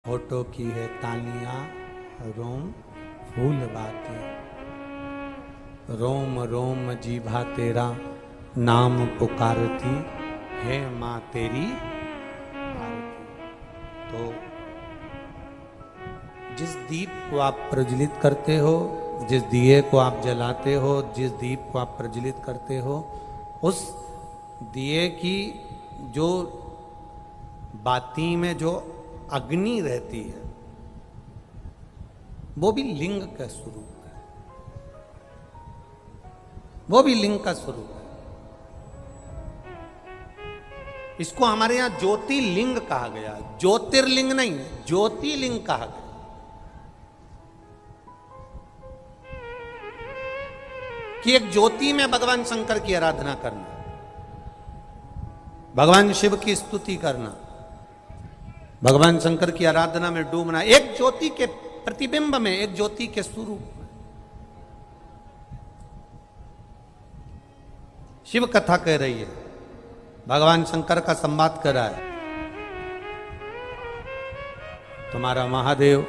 होठों की है तालियां, रोम फूल बातें, रोम रोम जीभा तेरा नाम पुकारती है माँ तेरी आरती। तो जिस दीप को आप प्रज्वलित करते हो, जिस दिए को आप जलाते हो, जिस दीप को आप प्रज्वलित करते हो, उस दिए की जो बाती में जो अग्नि रहती है वो भी लिंग का स्वरूप है, वो भी लिंग का स्वरूप है। इसको हमारे यहां ज्योतिर्लिंग कहा गया, ज्योतिर्लिंग नहीं, ज्योतिर्लिंग कहा गया। कि एक ज्योति में भगवान शंकर की आराधना करना, भगवान शिव की स्तुति करना, भगवान शंकर की आराधना में डूबना, एक ज्योति के प्रतिबिंब में, एक ज्योति के स्वरूप में। शिव कथा कह रही है, भगवान शंकर का संवाद कर रहा है। तुम्हारा महादेव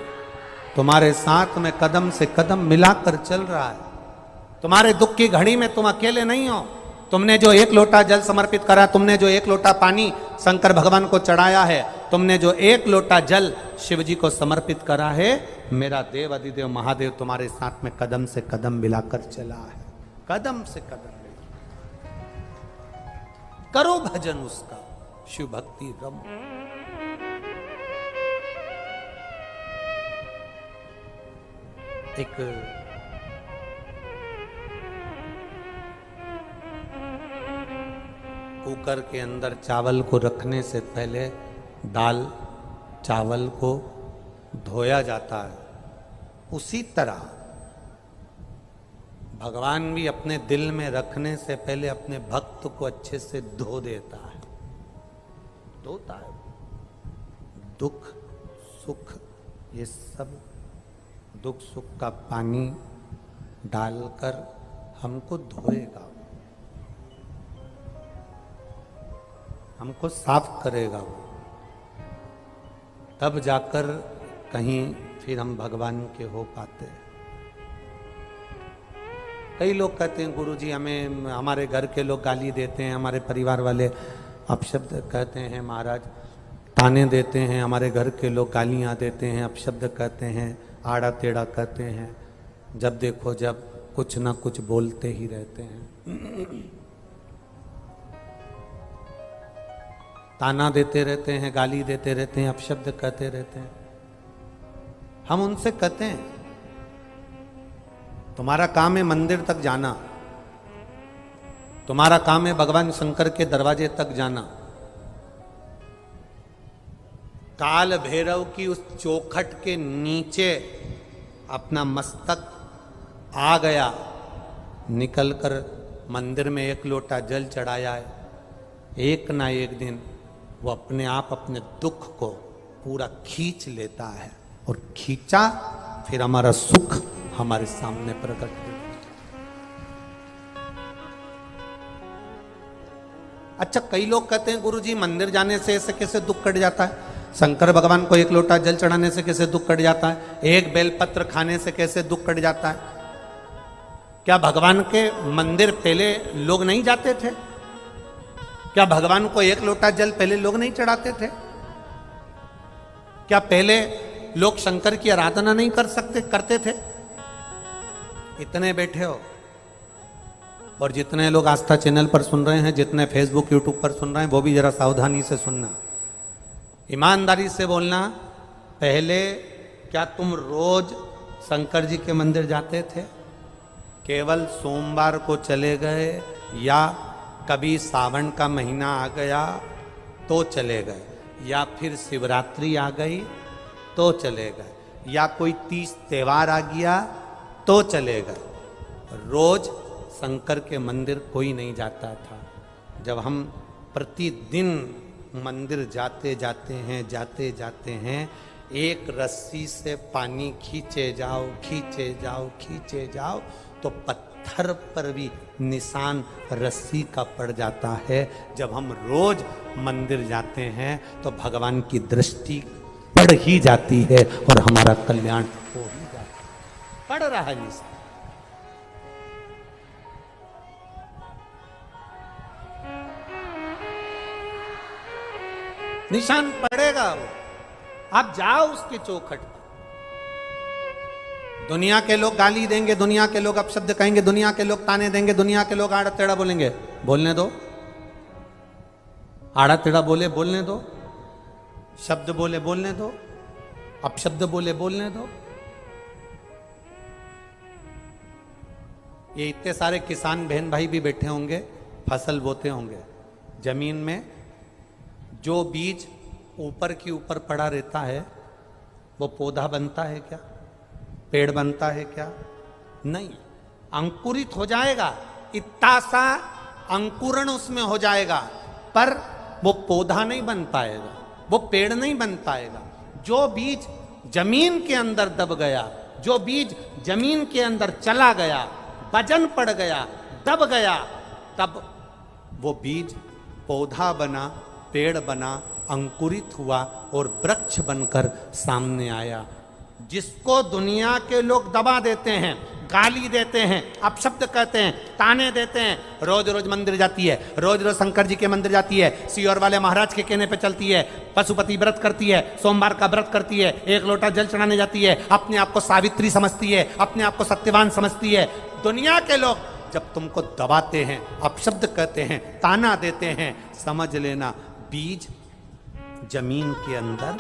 तुम्हारे साथ में कदम से कदम मिलाकर चल रहा है। तुम्हारे दुख की घड़ी में तुम अकेले नहीं हो। तुमने जो एक लोटा जल समर्पित करा, तुमने जो एक लोटा पानी शंकर भगवान को चढ़ाया है, तुमने जो एक लोटा जल शिव जी को समर्पित करा है, मेरा देव अधिदेव महादेव तुम्हारे साथ में कदम से कदम मिलाकर चला है। कदम से कदम मिला, करो भजन उसका, शिव भक्ति रम। एक कुकर के अंदर चावल को रखने से पहले दाल चावल को धोया जाता है, उसी तरह भगवान भी अपने दिल में रखने से पहले अपने भक्त को अच्छे से धो देता है, धोता है। दुख सुख ये सब दुख सुख का पानी डालकर हमको धोएगा, हमको साफ करेगा वो, तब जाकर कहीं फिर हम भगवान के हो पाते हैं। कई लोग कहते हैं गुरुजी हमें, हमारे घर के लोग गाली देते हैं, हमारे परिवार वाले अपशब्द कहते हैं, महाराज ताने देते हैं, हमारे घर के लोग गालियां देते हैं, अपशब्द कहते हैं, आड़ा टेढ़ा कहते हैं, जब देखो जब कुछ ना कुछ बोलते ही रहते हैं, ताना देते रहते हैं, गाली देते रहते हैं, अपशब्द कहते रहते हैं। हम उनसे कहते हैं तुम्हारा काम है मंदिर तक जाना, तुम्हारा काम है भगवान शंकर के दरवाजे तक जाना। काल भैरव की उस चौखट के नीचे अपना मस्तक आ गया, निकलकर मंदिर में एक लोटा जल चढ़ाया है, एक ना एक दिन वो अपने आप अपने दुख को पूरा खींच लेता है, और खींचा फिर हमारा सुख हमारे सामने प्रकट हो। अच्छा, कई लोग कहते हैं गुरुजी मंदिर जाने से ऐसे कैसे दुख कट जाता है, शंकर भगवान को एक लोटा जल चढ़ाने से कैसे दुख कट जाता है, एक बेलपत्र खाने से कैसे दुख कट जाता है। क्या भगवान के मंदिर पहले लोग नहीं जाते थे? क्या भगवान को एक लोटा जल पहले लोग नहीं चढ़ाते थे? क्या पहले लोग शंकर की आराधना नहीं करते थे? इतने बैठे हो और जितने लोग आस्था चैनल पर सुन रहे हैं, जितने फेसबुक यूट्यूब पर सुन रहे हैं, वो भी जरा सावधानी से सुनना, ईमानदारी से बोलना। पहले क्या तुम रोज शंकर जी के मंदिर जाते थे? केवल सोमवार को चले गए, या कभी सावन का महीना आ गया तो चले गए, या फिर शिवरात्रि आ गई तो चले गए, या कोई तीज त्योहार आ गया तो चले गए। रोज शंकर के मंदिर कोई नहीं जाता था। जब हम प्रतिदिन मंदिर जाते जाते हैं, एक रस्सी से पानी खींचे जाओ तो पत्थर पर भी निशान रस्सी का पड़ जाता है। जब हम रोज मंदिर जाते हैं तो भगवान की दृष्टि पड़ ही जाती है और हमारा कल्याण हो ही जाता है। पड़ रहा है निशान। निशान पड़ेगा वो, आप जाओ उसके चौखट पर। दुनिया के लोग गाली देंगे, दुनिया के लोग अपशब्द कहेंगे, दुनिया के लोग ताने देंगे, दुनिया के लोग आड़ा टेढ़ा बोलेंगे, बोलने दो। आड़ा टेढ़ा बोले बोलने दो, शब्द बोले बोलने दो, अपशब्द बोले बोलने दो। ये इतने सारे किसान बहन भाई भी बैठे होंगे, फसल बोते होंगे, जमीन में जो बीज ऊपर की ऊपर पड़ा रहता है वो पौधा बनता है क्या? पेड़ बनता है क्या? नहीं, अंकुरित हो जाएगा, इतना सा अंकुरण उसमें हो जाएगा, पर वो पौधा नहीं बन पाएगा, वो पेड़ नहीं बन पाएगा। जो बीज जमीन के अंदर दब गया, जो बीज जमीन के अंदर चला गया, वजन पड़ गया, दब गया, तब वो बीज पौधा बना, पेड़ बना, अंकुरित हुआ और वृक्ष बनकर सामने आया। जिसको दुनिया के लोग दबा देते हैं, गाली देते हैं, अपशब्द कहते हैं, ताने देते हैं, रोज रोज मंदिर जाती है, रोज रोज शंकर जी के मंदिर जाती है, सीहोर वाले महाराज के कहने पे चलती है, पशुपति व्रत करती है, सोमवार का व्रत करती है, एक लोटा जल चढ़ाने जाती है, अपने आप को सावित्री समझती है, अपने आप को सत्यवान समझती है। दुनिया के लोग जब तुमको दबाते हैं, अपशब्द कहते हैं, ताना देते हैं, समझ लेना बीज जमीन के अंदर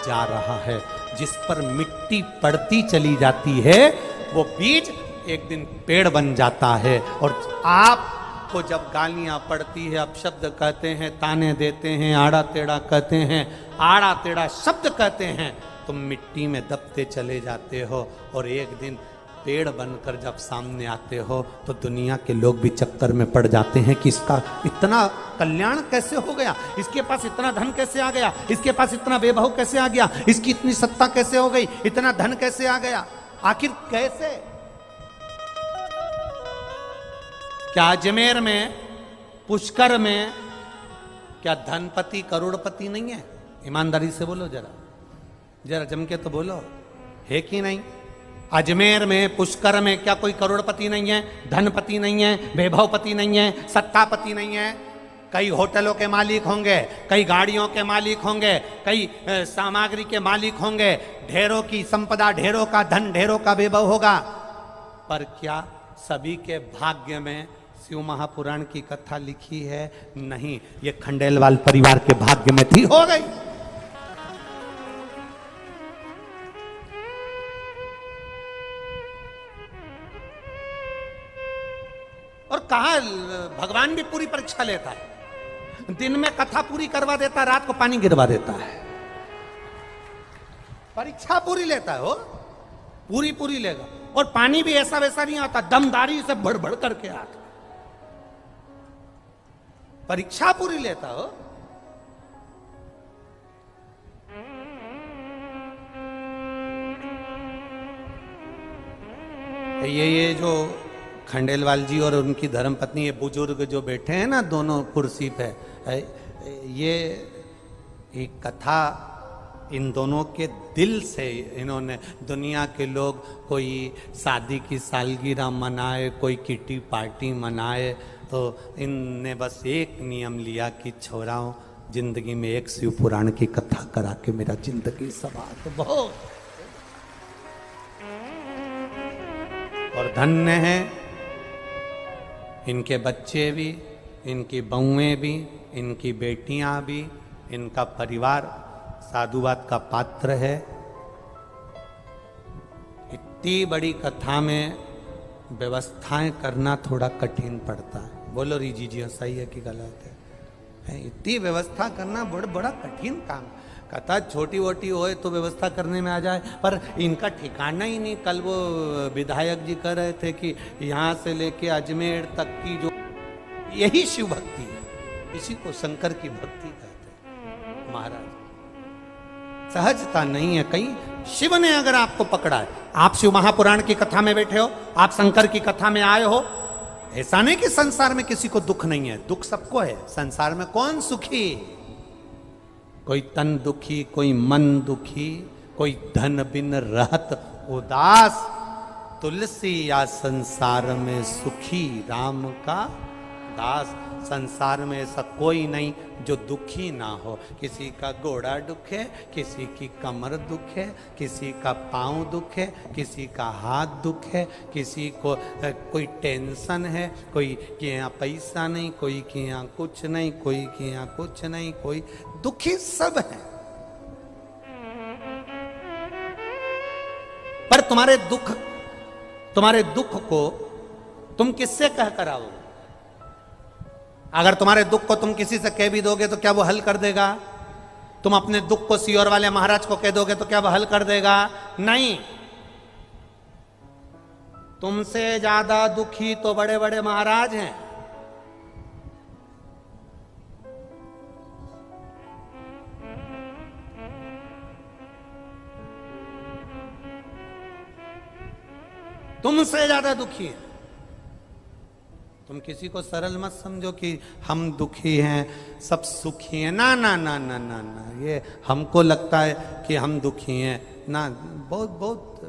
जा रहा है। जिस पर मिट्टी पड़ती चली जाती है वो बीज एक दिन पेड़ बन जाता है। और आपको जब गालियां पड़ती है, अपशब्द कहते हैं, ताने देते हैं, आड़ा टेढ़ा कहते हैं, आड़ा टेढ़ा शब्द कहते हैं, तुम मिट्टी में दबते चले जाते हो और एक दिन पेड़ बनकर जब सामने आते हो तो दुनिया के लोग भी चक्कर में पड़ जाते हैं कि इसका इतना कल्याण कैसे हो गया, इसके पास इतना धन कैसे आ गया, इसके पास इतना वैभव कैसे आ गया, इसकी इतनी सत्ता कैसे हो गई, इतना धन कैसे आ गया, आखिर कैसे? क्या अजमेर में, पुष्कर में क्या धनपति करोड़पति नहीं है? ईमानदारी से बोलो, जरा जरा जम के तो बोलो, है कि नहीं? अजमेर में, पुष्कर में क्या कोई करोड़पति नहीं है, धनपति नहीं है, वैभवपति नहीं है, सत्तापति नहीं है? कई होटलों के मालिक होंगे, कई गाड़ियों के मालिक होंगे, कई सामग्री के मालिक होंगे, ढेरों की संपदा, ढेरों का धन, ढेरों का वैभव होगा, पर क्या सभी के भाग्य में शिव महापुराण की कथा लिखी है? नहीं, ये खंडेलवाल परिवार के भाग्य में थी, हो गई। और कहा भगवान भी पूरी परीक्षा लेता है, दिन में कथा पूरी करवा देता है, रात को पानी गिरवा देता है, परीक्षा पूरी लेता है, वो पूरी पूरी लेगा। और पानी भी ऐसा वैसा नहीं आता, दमदारी से भड़ भड़ करके आता, परीक्षा पूरी लेता हो। ये जो खंडेलवाल जी और उनकी धर्मपत्नी, ये बुजुर्ग जो बैठे हैं ना दोनों कुर्सी पे, ये एक कथा इन दोनों के दिल से इन्होंने, दुनिया के लोग कोई शादी की सालगिरह मनाए, कोई किटी पार्टी मनाए, तो इनने बस एक नियम लिया कि छोराओं, जिंदगी में एक शिव पुराण की कथा करा के मेरा जिंदगी सवार तो बहुत। और धन्य है इनके बच्चे भी, इनकी बहुएं भी, इनकी बेटियां भी, इनका परिवार साधुवाद का पात्र है। इतनी बड़ी कथा में व्यवस्थाएं करना थोड़ा कठिन पड़ता है। बोलो रीजी जी, सही है कि गलत है? इतनी व्यवस्था करना बड़ा कठिन काम। कथा छोटी वोटी होए तो व्यवस्था करने में आ जाए, पर इनका ठिकाना ही नहीं। कल वो विधायक जी कह रहे थे कि यहाँ से लेके अजमेर तक की जो, यही शिव भक्ति है, इसी को शंकर की भक्ति कहते हैं। महाराज, सहजता नहीं है कहीं। शिव ने अगर आपको पकड़ा है, आप शिव महापुराण की कथा में बैठे हो, आप शंकर की कथा में आए हो, ऐसा नहीं कि संसार में किसी को दुख नहीं है, दुख सबको है। संसार में कौन सुखी? कोई तन दुखी, कोई मन दुखी, कोई धन बिन रहत उदास, तुलसी या संसार में सुखी राम का दास। संसार में ऐसा कोई नहीं जो दुखी ना हो। किसी का घोड़ा दुखे, किसी की कमर दुखे, किसी का पाँव दुखे, किसी का हाथ दुखे, किसी को कोई टेंशन है, कोई के यहाँ पैसा नहीं, कोई के यहाँ कुछ नहीं, कोई के यहाँ कुछ नहीं, कोई दुखी सब है। पर तुम्हारे दुख को तुम किससे कह कर आओगे? अगर तुम्हारे दुख को तुम किसी से कह भी दोगे तो क्या वो हल कर देगा? तुम अपने दुख को सियोर वाले महाराज को कह दोगे तो क्या वो हल कर देगा? नहीं। तुमसे ज्यादा दुखी तो बड़े बड़े महाराज हैं। तुमसे ज्यादा दुखी है। तुम किसी को सरल मत समझो कि हम दुखी हैं, सब सुखी हैं। ना ना ना ना ना ना, ये हमको लगता है कि हम दुखी हैं ना। बहुत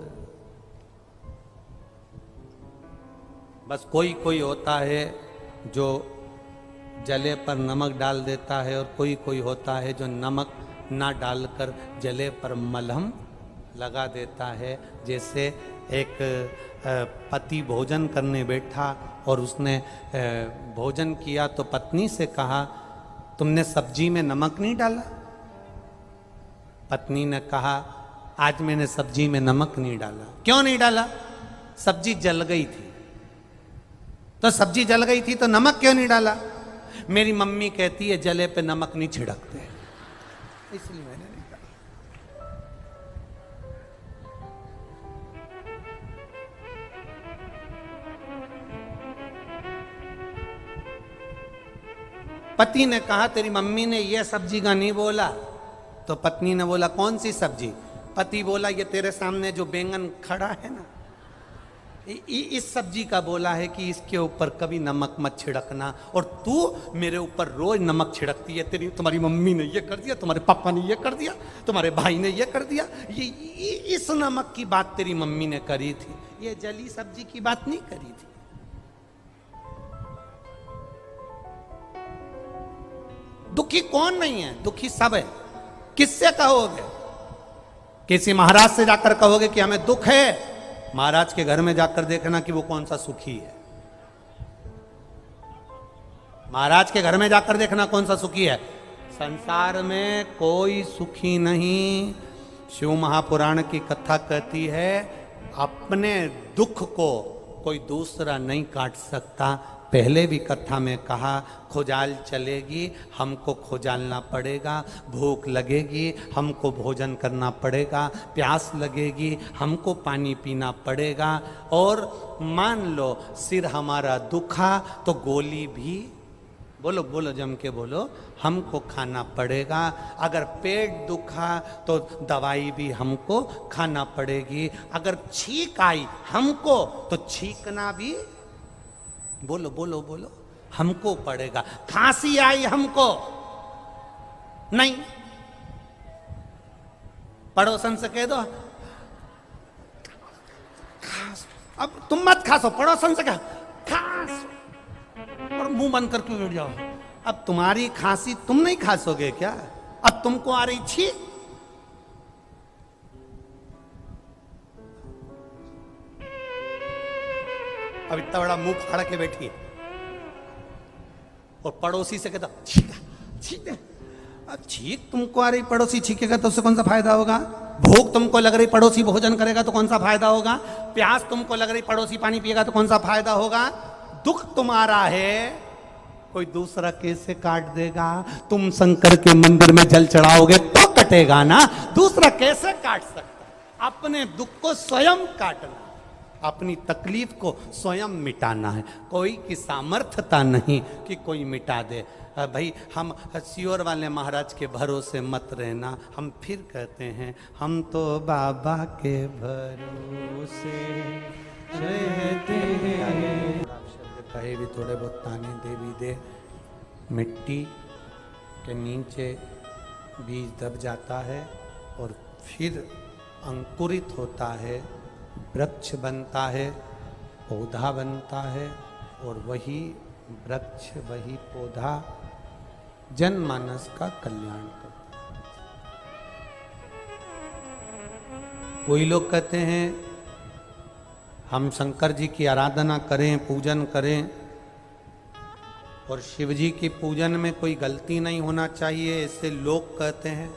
बस कोई कोई होता है जो जले पर नमक डाल देता है, और कोई कोई होता है जो नमक ना डालकर जले पर मलहम लगा देता है। जैसे एक पति भोजन करने बैठा और उसने भोजन किया तो पत्नी से कहा, तुमने सब्जी में नमक नहीं डाला? पत्नी ने कहा, आज मैंने सब्जी में नमक नहीं डाला। क्यों नहीं डाला? सब्जी जल गई थी। तो सब्जी जल गई थी तो नमक क्यों नहीं डाला? मेरी मम्मी कहती है जले पे नमक नहीं छिड़कते, इसलिए मैंने नहीं डाला। पति ने कहा, तेरी मम्मी ने ये सब्जी का नहीं बोला। तो पत्नी ने बोला, कौन सी सब्जी? पति बोला, ये तेरे सामने जो बैंगन खड़ा है ना, इस सब्जी का बोला है कि इसके ऊपर कभी नमक मत छिड़कना, और तू मेरे ऊपर रोज नमक छिड़कती है। तुम्हारी मम्मी ने ये कर दिया, तुम्हारे पापा ने ये कर दिया, तुम्हारे भाई ने ये कर दिया। ये इस नमक की बात तेरी मम्मी ने करी थी, ये जली सब्जी की बात नहीं करी थी। दुखी कौन नहीं है? दुखी सब है। किससे कहोगे? किसी महाराज से जाकर कहोगे कि हमें दुख है? महाराज के घर में जाकर देखना कि वो कौन सा सुखी है। महाराज के घर में जाकर देखना कौन सा सुखी है। संसार में कोई सुखी नहीं। शिव महापुराण की कथा कहती है, अपने दुख को कोई दूसरा नहीं काट सकता। पहले भी कथा में कहा, खुजाल चलेगी, हमको खुजालना पड़ेगा। भूख लगेगी, हमको भोजन करना पड़ेगा। प्यास लगेगी, हमको पानी पीना पड़ेगा। और मान लो सिर हमारा दुखा तो गोली भी, बोलो बोलो जम के बोलो, हमको खाना पड़ेगा। अगर पेट दुखा तो दवाई भी हमको खाना पड़ेगी। अगर छींक आई हमको तो छींकना भी, बोलो बोलो बोलो, हमको पड़ेगा। खांसी आई हमको नहीं, पड़ोसन से कह दो, अब तुम मत खासो, पड़ोसन से कह खासो, और मुंह बंद करके बैठ जाओ। अब तुम्हारी खांसी तुम नहीं खासोगे क्या? अब तुमको आ रही छी, अब इतना बड़ा मुंह फाड़ के बैठी है और पड़ोसी से कहता छींक। अब छींक तुमको आ रही, पड़ोसी छींकेगा तो उससे कौन सा फायदा होगा? भूख तुमको लग रही, पड़ोसी भोजन करेगा तो कौन सा फायदा होगा? प्यास तुमको लग रही, पड़ोसी पानी पिएगा तो कौन सा फायदा होगा? दुख तुम्हारा है, कोई दूसरा कैसे काट देगा? तुम शंकर के मंदिर में जल चढ़ाओगे तो कटेगा ना, दूसरा कैसे काट सकता? अपने दुख को स्वयं काटना, अपनी तकलीफ को स्वयं मिटाना है। कोई की सामर्थ्यता नहीं कि कोई मिटा दे। भाई हम सियोर वाले महाराज के भरोसे मत रहना। हम फिर कहते हैं, हम तो बाबा के भरोसे रहते हैं। शब्द कहे भी थोड़े बहुत ताने दे भी दे। मिट्टी के नीचे बीज दब जाता है और फिर अंकुरित होता है, वृक्ष बनता है, पौधा बनता है, और वही वृक्ष, वही पौधा जनमानस का कल्याण करता है। कोई लोग कहते हैं हम शंकर जी की आराधना करें, पूजन करें, और शिव जी की पूजन में कोई गलती नहीं होना चाहिए, ऐसे लोग कहते हैं।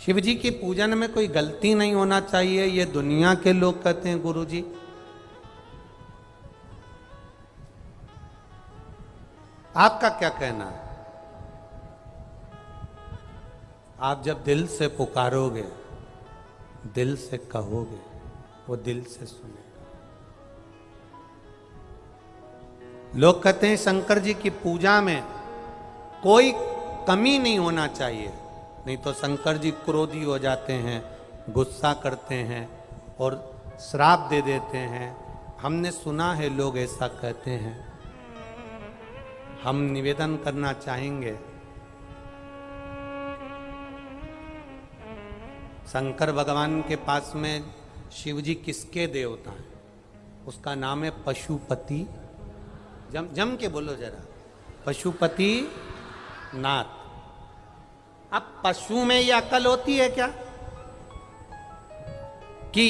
शिव जी की पूजन में कोई गलती नहीं होना चाहिए, ये दुनिया के लोग कहते हैं गुरुजी। आपका क्या कहना है? आप जब दिल से पुकारोगे, दिल से कहोगे, वो दिल से सुनेगा। लोग कहते हैं शंकर जी की पूजा में कोई कमी नहीं होना चाहिए, नहीं तो शंकर जी क्रोधी हो जाते हैं, गुस्सा करते हैं और श्राप दे देते हैं। हमने सुना है लोग ऐसा कहते हैं। हम निवेदन करना चाहेंगे, शंकर भगवान के पास में शिव जी किसके देवता हैं? उसका नाम है पशुपति। जम के बोलो जरा, पशुपति नाथ। अब पशु में ये अकल होती है क्या कि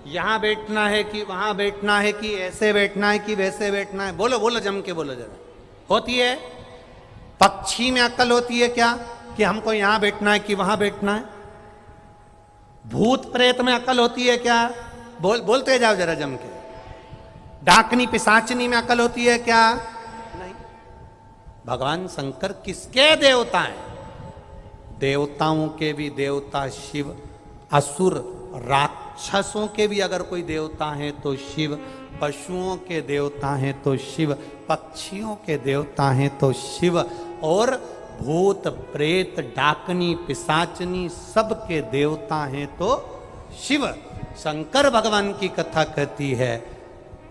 यहां बैठना है कि वहां बैठना है कि ऐसे बैठना है कि वैसे बैठना है? बोलो बोलो, जम के बोलो जरा। होती है? पक्षी में अकल होती है क्या कि हमको यहां बैठना है कि वहां बैठना है? भूत प्रेत में अकल होती है क्या? बोलते जाओ जरा जम के। डाकनी पिशाचनी में अकल होती है क्या? नहीं। भगवान शंकर किसके देवता हैं? देवताओं के भी देवता शिव, असुर राक्षसों के भी अगर कोई देवता है तो शिव, पशुओं के देवता हैं तो शिव, पक्षियों के देवता हैं तो शिव, और भूत प्रेत डाकनी पिशाचनी सब के देवता हैं तो शिव। शंकर भगवान की कथा कहती है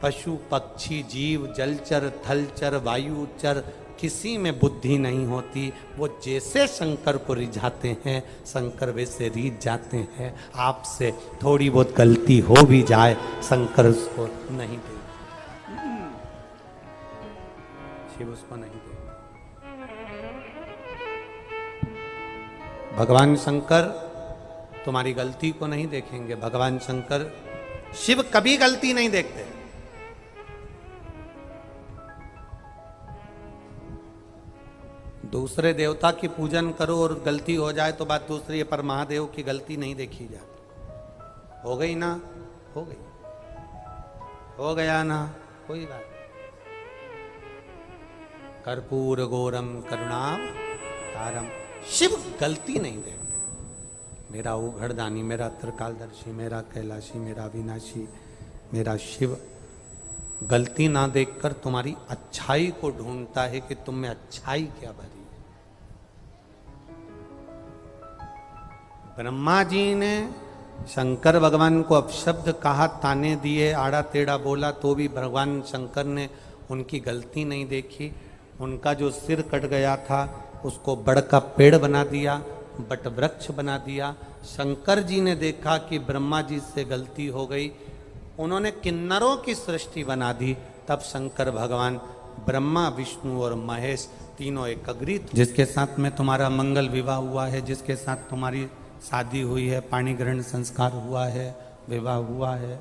पशु पक्षी जीव जलचर थलचर वायुचर किसी में बुद्धि नहीं होती, वो जैसे शंकर को रिझाते हैं शंकर वैसे रीझ जाते हैं। आपसे थोड़ी बहुत गलती हो भी जाए शंकर उसको नहीं दे, शिव उसको नहीं दे। भगवान शंकर तुम्हारी गलती को नहीं देखेंगे। भगवान शंकर, शिव कभी गलती नहीं देखते। दूसरे देवता की पूजन करो और गलती हो जाए तो बात दूसरी है, पर महादेव की गलती नहीं देखी जाती। हो गई ना? हो गई, हो गया ना? कोई बात। कर्पूर गौरम करुणाम तारम। शिव गलती नहीं देखते। मेरा उघड़दानी, मेरा त्रिकालदर्शी, मेरा कैलाशी, मेरा विनाशी, मेरा शिव गलती ना देखकर तुम्हारी अच्छाई को ढूंढता है कि तुम में अच्छाई क्या भरी। ब्रह्मा जी ने शंकर भगवान को अपशब्द कहा, ताने दिए, आड़ा टेढ़ा बोला, तो भी भगवान शंकर ने उनकी गलती नहीं देखी। उनका जो सिर कट गया था उसको बड़ का पेड़ बना दिया, बट वृक्ष बना दिया। शंकर जी ने देखा कि ब्रह्मा जी से गलती हो गई, उन्होंने किन्नरों की सृष्टि बना दी। तब शंकर भगवान ब्रह्मा विष्णु और महेश तीनों एकत्रित, जिसके साथ में तुम्हारा मंगल विवाह हुआ है, जिसके साथ तुम्हारी शादी हुई है, पाणी ग्रहण संस्कार हुआ है, विवाह हुआ है,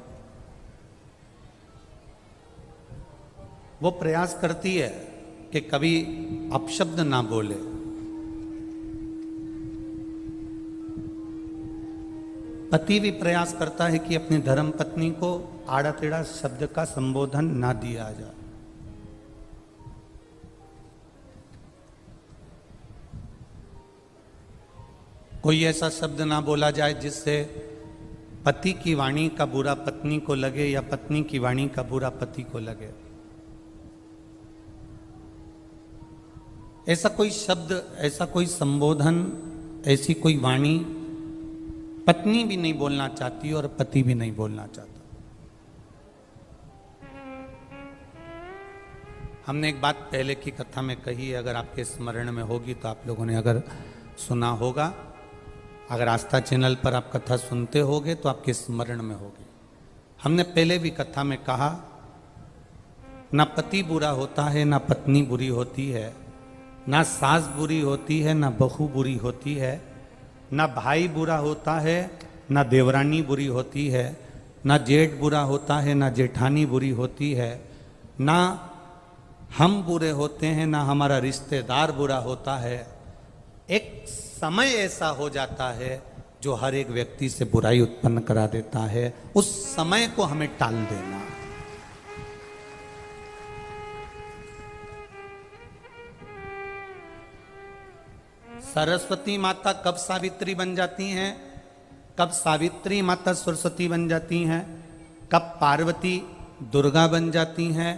वो प्रयास करती है कि कभी अपशब्द ना बोले। पति भी प्रयास करता है कि अपनी धर्म पत्नी को आड़ा टेढ़ा शब्द का संबोधन ना दिया जाए। कोई ऐसा शब्द ना बोला जाए जिससे पति की वाणी का बुरा पत्नी को लगे या पत्नी की वाणी का बुरा पति को लगे। ऐसा कोई शब्द, ऐसा कोई संबोधन, ऐसी कोई वाणी पत्नी भी नहीं बोलना चाहती और पति भी नहीं बोलना चाहता। हमने एक बात पहले की कथा में कही है, अगर आपके स्मरण में होगी तो आप लोगों ने अगर सुना होगा, अगर आस्था चैनल पर आप कथा सुनते होगे तो आपके स्मरण में होगी। हमने पहले भी कथा में कहा, ना पति बुरा होता है, ना पत्नी बुरी होती है, ना सास बुरी होती है, ना बहू बुरी होती है, ना भाई बुरा होता है, ना देवरानी बुरी होती है, ना जेठ बुरा होता है, ना जेठानी बुरी होती है, ना हम बुरे होते हैं, ना हमारा रिश्तेदार बुरा होता है। एक समय ऐसा हो जाता है जो हर एक व्यक्ति से बुराई उत्पन्न करा देता है। उस समय को हमें टाल देना। सरस्वती माता कब सावित्री बन जाती हैं, कब सावित्री माता सरस्वती बन जाती हैं, कब पार्वती दुर्गा बन जाती हैं,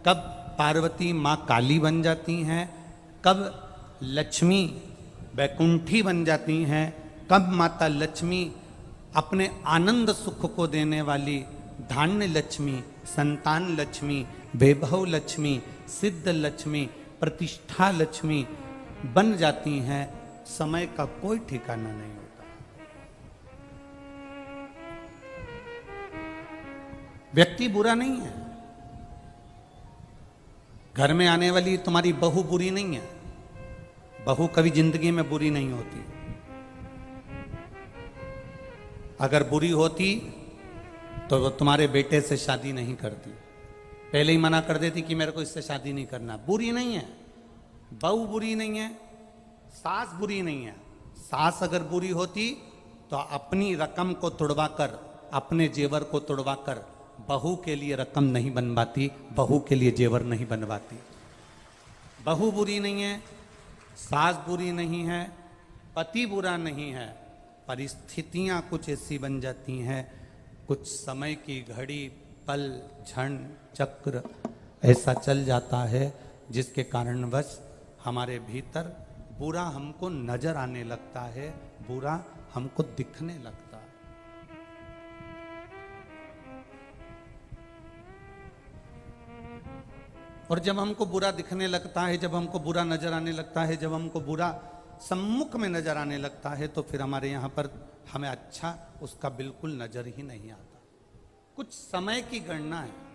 कब पार्वती माँ काली बन जाती हैं, कब लक्ष्मी वैकुंठी बन जाती हैं, कब माता लक्ष्मी अपने आनंद सुख को देने वाली धान्य लक्ष्मी, संतान लक्ष्मी, वैभव लक्ष्मी, सिद्ध लक्ष्मी, प्रतिष्ठा लक्ष्मी बन जाती हैं, समय का कोई ठिकाना नहीं होता। व्यक्ति बुरा नहीं है, घर में आने वाली तुम्हारी बहू बुरी नहीं है, बहू कभी जिंदगी में बुरी नहीं होती। अगर बुरी होती तो वो तुम्हारे बेटे से शादी नहीं करती, पहले ही मना कर देती कि मेरे को इससे शादी नहीं करना। बुरी नहीं है, बहू बुरी नहीं है, सास बुरी नहीं है। सास अगर बुरी होती तो अपनी रकम को तुड़वाकर, अपने जेवर को तुड़वाकर बहू के लिए रकम नहीं बनवाती, बहू के लिए जेवर नहीं बनवाती। बहू बुरी नहीं है, सास बुरी नहीं है, पति बुरा नहीं है, परिस्थितियां कुछ ऐसी बन जाती हैं, कुछ समय की घड़ी, पल, क्षण, चक्र ऐसा चल जाता है जिसके कारणवश हमारे भीतर बुरा हमको नजर आने लगता है, बुरा हमको दिखने लगता है। और जब हमको बुरा दिखने लगता है, जब हमको बुरा नजर आने लगता है, जब हमको बुरा सम्मुख में नजर आने लगता है, तो फिर हमारे यहाँ पर हमें अच्छा उसका बिल्कुल नजर ही नहीं आता। कुछ समय की गणना है।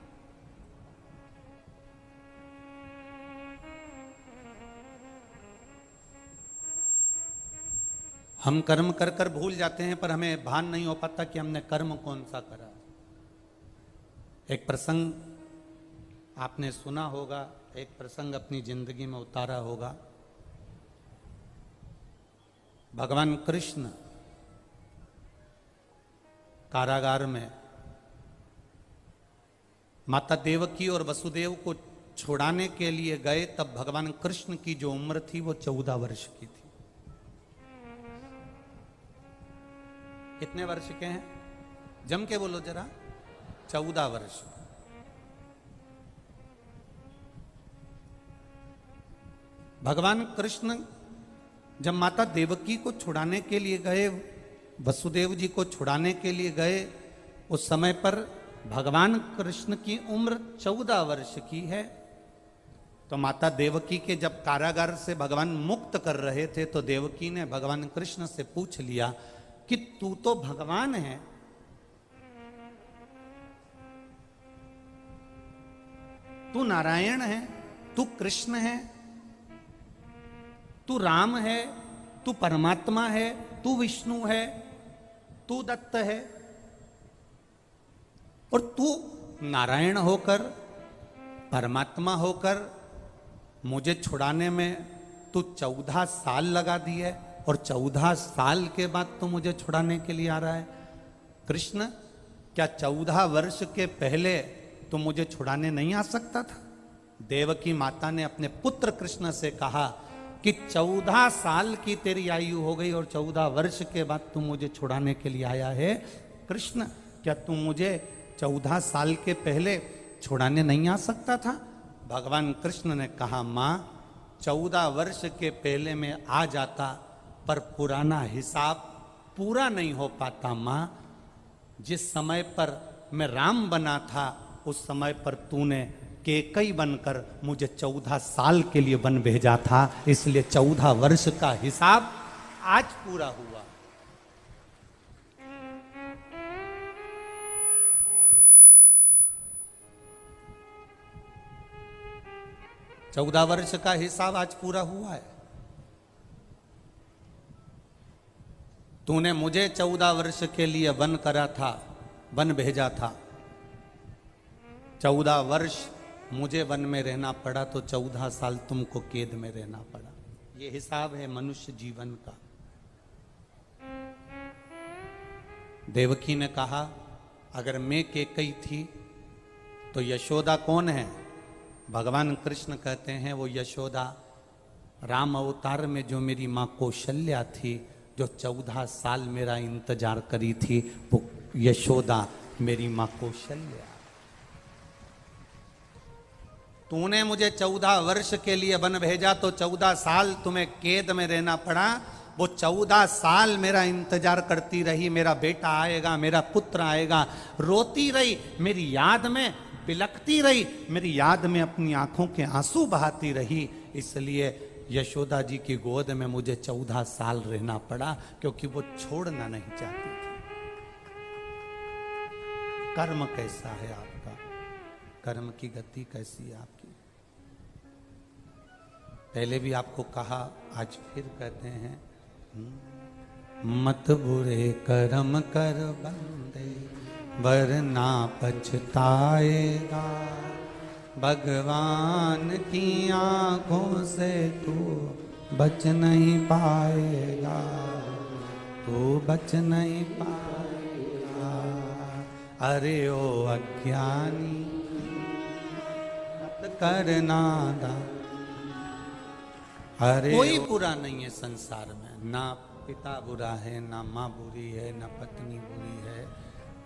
हम कर्म कर कर भूल जाते हैं, पर हमें भान नहीं हो पाता कि हमने कर्म कौन सा करा। एक प्रसंग आपने सुना होगा, एक प्रसंग अपनी जिंदगी में उतारा होगा। भगवान कृष्ण कारागार में माता देवकी और वसुदेव को छुड़ाने के लिए गए, तब भगवान कृष्ण की जो उम्र थी वो 14 वर्ष की थी। कितने वर्ष के हैं? जम के बोलो जरा। 14 वर्ष। भगवान कृष्ण जब माता देवकी को छुड़ाने के लिए गए, वसुदेव जी को छुड़ाने के लिए गए, उस समय पर भगवान कृष्ण की उम्र 14 वर्ष की है। तो माता देवकी के जब कारागार से भगवान मुक्त कर रहे थे, तो देवकी ने भगवान कृष्ण से पूछ लिया कि तू तो भगवान है, तू नारायण है, तू कृष्ण है, तू राम है, तू परमात्मा है, तू विष्णु है, तू दत्त है, और तू नारायण होकर, परमात्मा होकर मुझे छुड़ाने में तू 14 साल लगा दिए, और 14 साल के बाद तो मुझे छुड़ाने के लिए आ रहा है। कृष्ण, क्या 14 वर्ष के पहले तो मुझे छुड़ाने नहीं आ सकता था? देवकी माता ने अपने पुत्र कृष्ण से कहा कि 14 साल की तेरी आयु हो गई और 14 वर्ष के बाद तू मुझे छुड़ाने के लिए आया है। कृष्ण, क्या तू मुझे 14 साल के पहले छुड़ाने नहीं आ सकता था? भगवान कृष्ण ने कहा, माँ 14 वर्ष के पहले मैं आ जाता, पर पुराना हिसाब पूरा नहीं हो पाता। माँ, जिस समय पर मैं राम बना था, उस समय पर तूने केकई बनकर मुझे 14 साल के लिए वन भेजा था, इसलिए 14 वर्ष का हिसाब आज पूरा हुआ। चौदह वर्ष का हिसाब आज पूरा हुआ है। तूने मुझे 14 वर्ष के लिए वन करा था, वन भेजा था। 14 वर्ष मुझे वन में रहना पड़ा तो 14 साल तुमको कैद में रहना पड़ा। ये हिसाब है मनुष्य जीवन का। देवकी ने कहा अगर मैं केकई थी तो यशोदा कौन है? भगवान कृष्ण कहते हैं वो यशोदा राम अवतार में जो मेरी माँ कौशल्या थी, जो 14 साल मेरा इंतजार करी थी, वो यशोदा मेरी माँ कौशल्या। तूने मुझे 14 वर्ष के लिए वन भेजा तो 14 साल तुम्हें कैद में रहना पड़ा। वो 14 साल मेरा इंतजार करती रही, मेरा बेटा आएगा, मेरा पुत्र आएगा। रोती रही, मेरी याद में बिलखती रही, मेरी याद में अपनी आंखों के आंसू बहाती रही। इसलिए यशोदा जी की गोद में मुझे 14 साल रहना पड़ा, क्योंकि वो छोड़ना नहीं चाहती थी। कर्म कैसा है आपका? कर्म की गति कैसी है आपकी? पहले भी आपको कहा, आज फिर कहते हैं, मत बुरे कर्म कर बंदे वरना पछताएगा। भगवान की आंखों से तू बच नहीं पाएगा, तू बच नहीं पाएगा। अरे ओ अज्ञानी मत करना दा। अरे कोई बुरा नहीं है संसार में, ना पिता बुरा है, ना माँ बुरी है, ना पत्नी बुरी है,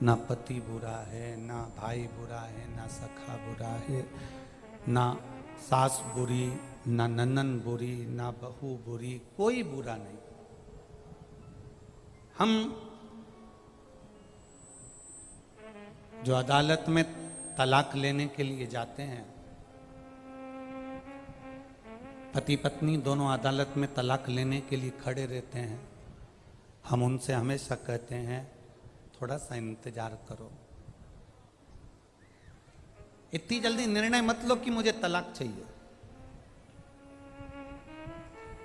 ना पति बुरा है, ना भाई बुरा है, ना सखा बुरा है, ना सास बुरी, ना ननन बुरी, ना बहू बुरी, कोई बुरा नहीं। हम जो अदालत में तलाक लेने के लिए जाते हैं, पति पत्नी दोनों अदालत में तलाक लेने के लिए खड़े रहते हैं, हम उनसे हमेशा कहते हैं थोड़ा सा इंतजार करो, इतनी जल्दी निर्णय मत लो कि मुझे तलाक चाहिए।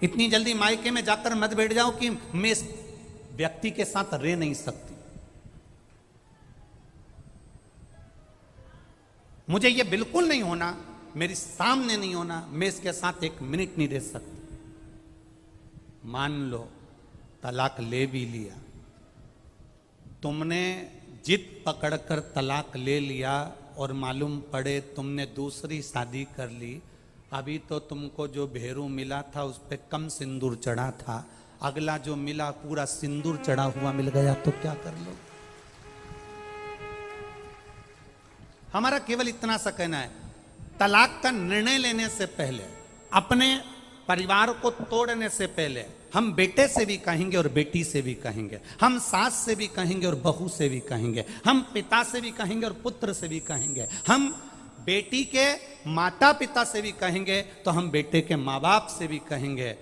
इतनी जल्दी मायके में जाकर मत बैठ जाओ कि मैं इस व्यक्ति के साथ रह नहीं सकती, मुझे ये बिल्कुल नहीं होना, मेरे सामने नहीं होना, मैं इसके साथ एक मिनट नहीं रह सकती। मान लो तलाक ले भी लिया, तुमने जिद पकड़कर तलाक ले लिया और मालूम पड़े तुमने दूसरी शादी कर ली, अभी तो तुमको जो भेरू मिला था उस पे कम सिंदूर चढ़ा था, अगला जो मिला पूरा सिंदूर चढ़ा हुआ मिल गया तो क्या कर लो? हमारा केवल इतना सा कहना है, तलाक का निर्णय लेने से पहले, अपने परिवार को तोड़ने से पहले, हम बेटे से भी कहेंगे और बेटी से भी कहेंगे, हम सास से भी कहेंगे और बहू से भी कहेंगे, हम पिता से भी कहेंगे और पुत्र से भी कहेंगे, हम बेटी के माता पिता से भी कहेंगे तो हम बेटे के माँ बाप से भी कहेंगे।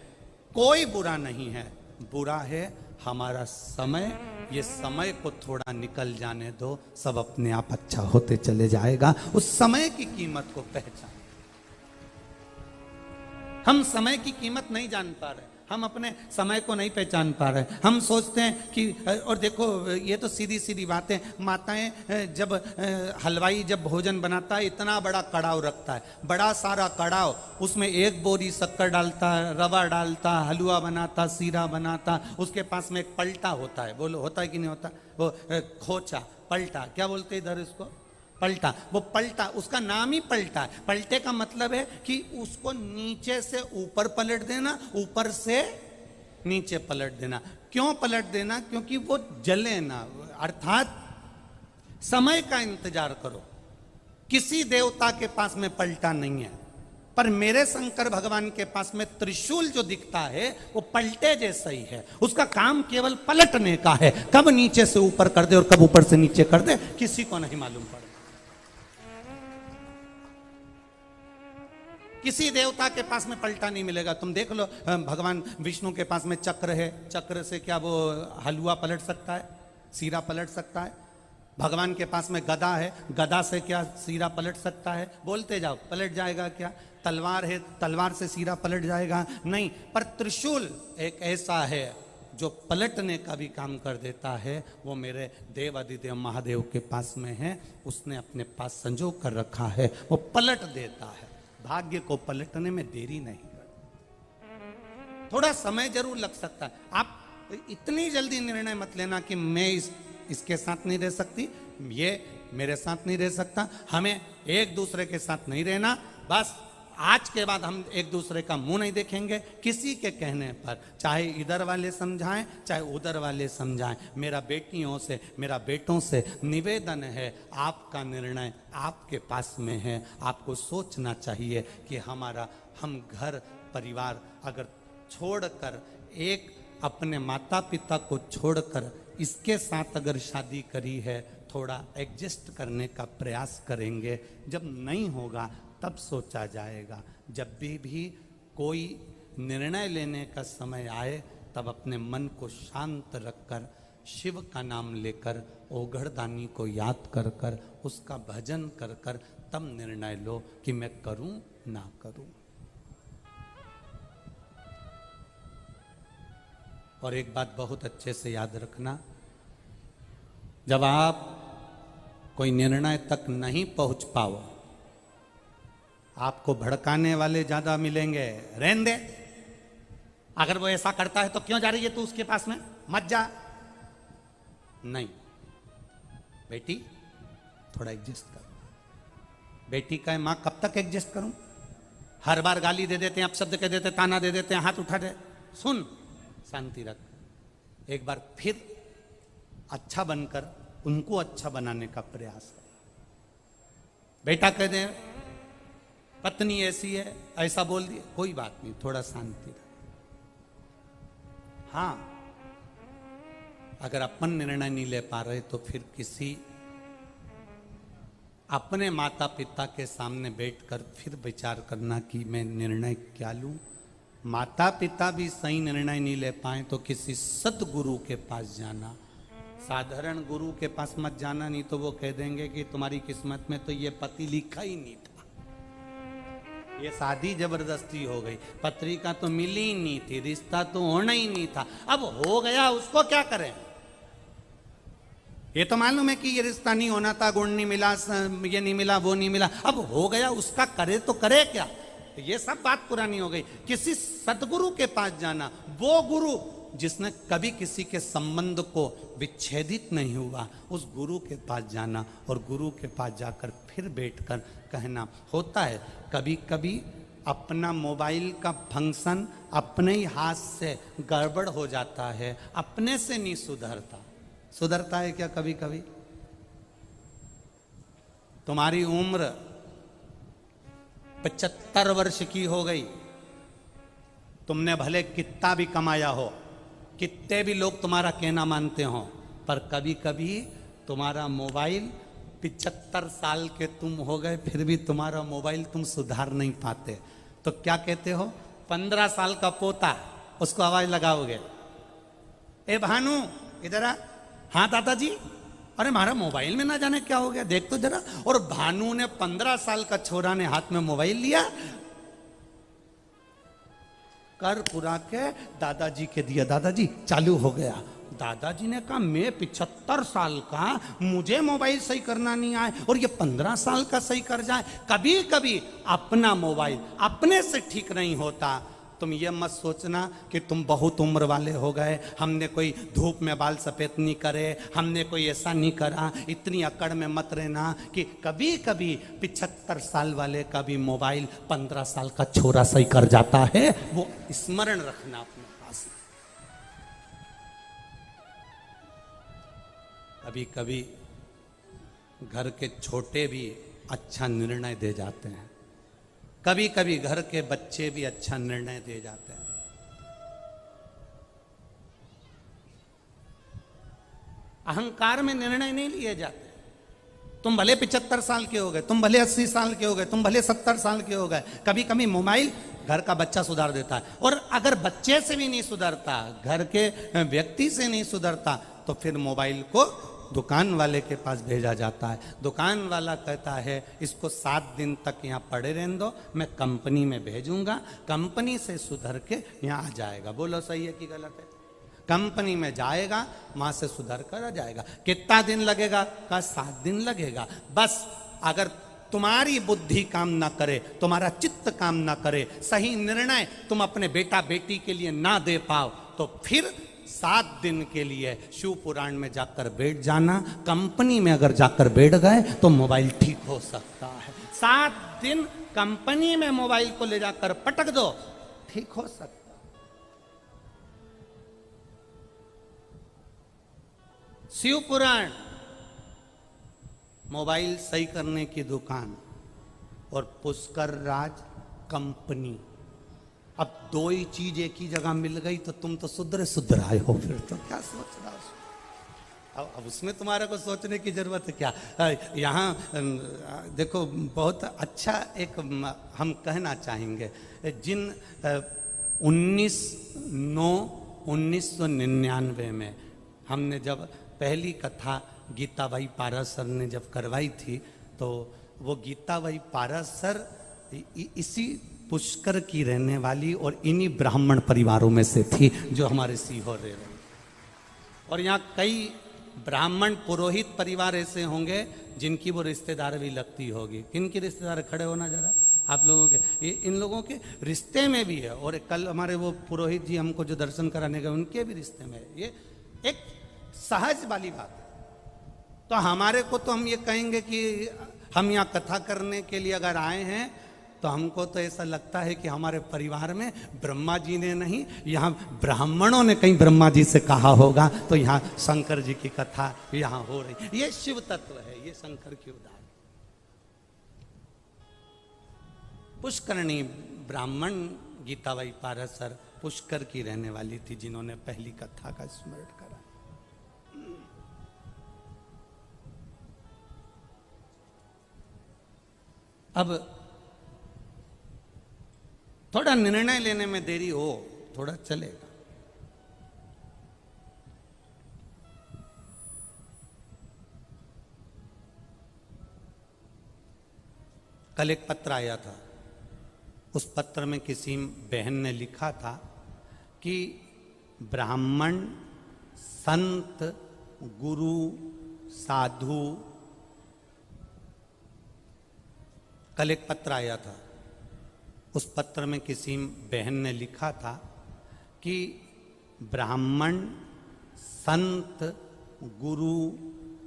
कोई बुरा नहीं है, बुरा है हमारा समय। ये समय को थोड़ा निकल जाने दो, सब अपने आप अच्छा होते चले जाएगा। उस समय की कीमत को पहचान। हम समय की कीमत नहीं जान पा रहे, हम अपने समय को नहीं पहचान पा रहे। हम सोचते हैं कि, और देखो ये तो सीधी सीधी बातें, माताएं जब हलवाई जब भोजन बनाता है इतना बड़ा कड़ाव रखता है, बड़ा सारा कड़ाव, उसमें एक बोरी शक्कर डालता है, रवा डालता, हलवा बनाता, सीरा बनाता, उसके पास में एक पलटा होता है, बोलो होता है कि नहीं होता? वो खोचा, पलटा, क्या बोलते इधर इसको? पलटा। वो पलटा, उसका नाम ही पलटा है। पलटे का मतलब है कि उसको नीचे से ऊपर पलट देना, ऊपर से नीचे पलट देना। क्यों पलट देना? क्योंकि वो जले ना। अर्थात समय का इंतजार करो। किसी देवता के पास में पलटा नहीं है, पर मेरे शंकर भगवान के पास में त्रिशूल जो दिखता है वो पलटे जैसा ही है। उसका काम केवल पलटने का है, कब नीचे से ऊपर कर दे और कब ऊपर से नीचे कर दे किसी को नहीं मालूम पड़ता। किसी देवता के पास में पलटा नहीं मिलेगा। तुम देख लो भगवान विष्णु के पास में चक्र है, चक्र से क्या वो हलवा पलट सकता है, सीरा पलट सकता है? भगवान के पास में गदा है, गदा से क्या सीरा पलट सकता है? बोलते जाओ, पलट जाएगा क्या? तलवार है, तलवार से सीरा पलट जाएगा? नहीं। पर त्रिशूल एक ऐसा है जो पलटने का भी काम कर देता है। वो मेरे देव अधिदेव महादेव के पास में है, उसने अपने पास संजो कर रखा है, वो पलट देता है। भाग्य को पलटने में देरी नहीं कर, थोड़ा समय जरूर लग सकता है। आप इतनी जल्दी निर्णय मत लेना कि मैं इसके साथ नहीं रह सकती, ये मेरे साथ नहीं रह सकता। हमें एक दूसरे के साथ नहीं रहना। बस आज के बाद हम एक दूसरे का मुंह नहीं देखेंगे किसी के कहने पर, चाहे इधर वाले समझाएं चाहे उधर वाले समझाएं। मेरा बेटियों से, मेरा बेटों से निवेदन है, आपका निर्णय आपके पास में है। आपको सोचना चाहिए कि हम घर परिवार अगर छोड़कर, एक अपने माता पिता को छोड़कर इसके साथ अगर शादी करी है, थोड़ा एडजस्ट करने का प्रयास करेंगे। जब नहीं होगा तब सोचा जाएगा। जब भी कोई निर्णय लेने का समय आए, तब अपने मन को शांत रखकर, शिव का नाम लेकर, ओघड़दानी को याद कर कर, उसका भजन कर कर, तब निर्णय लो कि मैं करूं ना करूं। और एक बात बहुत अच्छे से याद रखना, जब आप कोई निर्णय तक नहीं पहुंच पाओ, आपको भड़काने वाले ज्यादा मिलेंगे। रहने दे, अगर वो ऐसा करता है तो क्यों जा रही है तू उसके पास में, मत जा। नहीं बेटी, थोड़ा एडजस्ट कर। बेटी का मां कब तक एडजस्ट करूं? हर बार गाली दे देते हैं, अपशब्द कह देते हैं, ताना दे देते हैं, हाथ उठा दे। सुन, शांति रख। एक बार फिर अच्छा बनकर उनको अच्छा बनाने का प्रयास कर। बेटा कह दे पत्नी ऐसी है, ऐसा बोल दिया, कोई बात नहीं, थोड़ा शांति रख। हाँ, अगर अपन निर्णय नहीं ले पा रहे तो फिर किसी अपने माता पिता के सामने बैठकर फिर विचार करना कि मैं निर्णय क्या लूं। माता पिता भी सही निर्णय नहीं ले पाए तो किसी सद्गुरु के पास जाना। साधारण गुरु के पास मत जाना, नहीं तो वो कह देंगे कि तुम्हारी किस्मत में तो ये पति लिखा ही नहीं था, ये शादी जबरदस्ती हो गई, पत्रिका तो मिली ही नहीं थी, रिश्ता तो होना ही नहीं था। अब हो गया, उसको क्या करें? ये तो मालूम है कि ये रिश्ता नहीं होना था, गुण नहीं मिला, ये नहीं मिला, वो नहीं मिला, अब हो गया, उसका करे तो करे क्या? ये सब बात पुरानी हो गई। किसी सतगुरु के पास जाना, वो गुरु जिसने कभी किसी के संबंध को विच्छेदित नहीं हुआ, उस गुरु के पास जाना और गुरु के पास जाकर फिर बैठकर कहना। होता है कभी कभी अपना मोबाइल का फंक्शन अपने ही हाथ से गड़बड़ हो जाता है, अपने से नहीं सुधरता। सुधरता है क्या कभी कभी? तुम्हारी उम्र 75 वर्ष की हो गई, तुमने भले कितना भी कमाया हो, कितने भी लोग तुम्हारा कहना मानते हो, पर कभी कभी तुम्हारा मोबाइल 75 साल के तुम हो गए, फिर भी तुम्हारा मोबाइल तुम सुधार नहीं पाते। तो क्या कहते हो? 15 साल का पोता, उसको आवाज लगाओगे, ए भानु इधर आ। हाँ दादाजी, अरे हमारा मोबाइल में ना जाने क्या हो गया, देख तो जरा। और भानु ने 15 साल का छोरा ने हाथ में मोबाइल लिया, कर पुरा के दादाजी के दिया, दादाजी चालू हो गया। दादाजी ने कहा मैं 75 साल का, मुझे मोबाइल सही करना नहीं आए और ये 15 साल का सही कर जाए। कभी कभी अपना मोबाइल अपने से ठीक नहीं होता। तुम ये मत सोचना कि तुम बहुत उम्र वाले हो गए, हमने कोई धूप में बाल सफेद नहीं करे, हमने कोई ऐसा नहीं करा। इतनी अकड़ में मत रहना कि कभी कभी 75 साल वाले का भी मोबाइल 15 साल का छोरा सही कर जाता है। वो स्मरण रखना अपने पास। कभी कभी घर के छोटे भी अच्छा निर्णय दे जाते हैं, कभी कभी घर के बच्चे भी अच्छा निर्णय दे जाते हैं। अहंकार में निर्णय नहीं लिए जाते। तुम भले 75 साल के हो गए, तुम भले 80 साल के हो गए, तुम भले 70 साल के हो गए, कभी कभी मोबाइल घर का बच्चा सुधार देता है। और अगर बच्चे से भी नहीं सुधरता, घर के व्यक्ति से नहीं सुधरता, तो फिर मोबाइल को दुकान वाले के पास भेजा जाता है। दुकान वाला कहता है इसको 7 दिन तक यहाँ पड़े रहने दो, मैं कंपनी में भेजूंगा, कंपनी से सुधर के यहाँ आ जाएगा। बोलो सही है कि गलत है? कंपनी में जाएगा, वहां से सुधर कर आ जाएगा। कितना दिन लगेगा? का 7 दिन लगेगा। बस अगर तुम्हारी बुद्धि काम ना करे, तुम्हारा चित्त काम ना करे, सही निर्णय तुम अपने बेटा बेटी के लिए ना दे पाओ, तो फिर 7 दिन के लिए शिव पुराण में जाकर बैठ जाना। कंपनी में अगर जाकर बैठ गए तो मोबाइल ठीक हो सकता है। 7 दिन कंपनी में मोबाइल को ले जाकर पटक दो, ठीक हो सकता है। शिव पुराण, मोबाइल सही करने की दुकान, और पुष्कर राज कंपनी। अब 2 ही चीज एक ही जगह मिल गई तो तुम तो सुधर आए हो, फिर तो क्या सोच रहा हो? अब उसमें तुम्हारे को सोचने की जरूरत है क्या? यहाँ देखो, बहुत अच्छा एक हम कहना चाहेंगे, जिन 1999 में हमने जब पहली कथा गीताबाई पारासर ने जब करवाई थी, तो वो गीताबाई पारासर इसी पुष्कर की रहने वाली और इन्हीं ब्राह्मण परिवारों में से थी जो हमारे सीहोर रह रहे। और यहाँ कई ब्राह्मण पुरोहित परिवार ऐसे होंगे जिनकी वो रिश्तेदार भी लगती होगी। किनकी रिश्तेदार? खड़े होना जरा आप लोगों के, ये इन लोगों के रिश्ते में भी है। और कल हमारे वो पुरोहित जी हमको जो दर्शन कराने गए, उनके भी रिश्ते में है। ये एक सहज वाली बात है। तो हमारे को तो हम ये कहेंगे कि हम यहाँ कथा करने के लिए अगर आए हैं, तो हमको तो ऐसा लगता है कि हमारे परिवार में ब्रह्मा जी ने नहीं, यहाँ ब्राह्मणों ने कहीं ब्रह्मा जी से कहा होगा, तो यहाँ शंकर जी की कथा यहाँ हो रही। ये शिव तत्व है, ये शंकर की उदाहरण। पुष्करणी ब्राह्मण गीताबाई पारासर पुष्कर की रहने वाली थी, जिन्होंने पहली कथा का स्मरण करा। अब थोड़ा निर्णय लेने में देरी हो, थोड़ा चलेगा। कल एक पत्र आया था, उस पत्र में किसी बहन ने लिखा था कि ब्राह्मण, संत, गुरु, साधु, कल एक पत्र आया था, उस पत्र में किसी बहन ने लिखा था कि ब्राह्मण, संत, गुरु,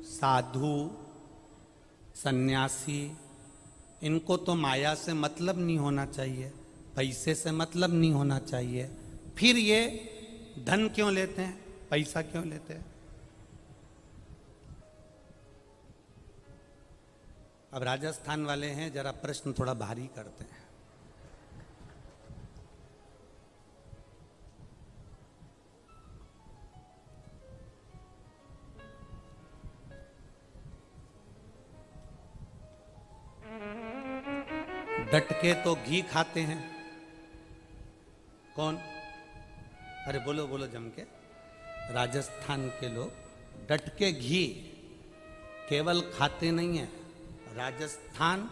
साधु, सन्यासी, इनको तो माया से मतलब नहीं होना चाहिए, पैसे से मतलब नहीं होना चाहिए, फिर ये धन क्यों लेते हैं, पैसा क्यों लेते हैं? अब राजस्थान वाले हैं, जरा प्रश्न थोड़ा भारी करते हैं। डटके तो घी खाते हैं। कौन? अरे बोलो बोलो जम के। राजस्थान के लोग डटके घी केवल खाते नहीं है, राजस्थान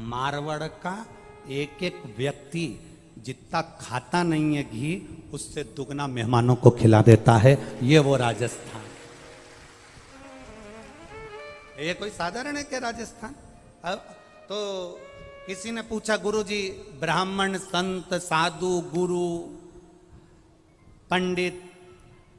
मारवाड़ का एक एक व्यक्ति जितना खाता नहीं है घी, उससे दुगना मेहमानों को खिला देता है। ये वो राजस्थान, ये कोई साधारण है क्या राजस्थान? अब तो किसी ने पूछा, गुरुजी ब्राह्मण, संत, साधु, गुरु, पंडित,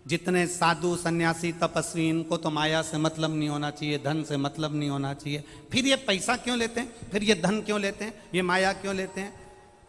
जितने साधु, सन्यासी, तपस्वी, इनको तो माया से मतलब नहीं होना चाहिए, धन से मतलब नहीं होना चाहिए, फिर ये पैसा क्यों लेते हैं, फिर ये धन क्यों लेते हैं, ये माया क्यों लेते हैं?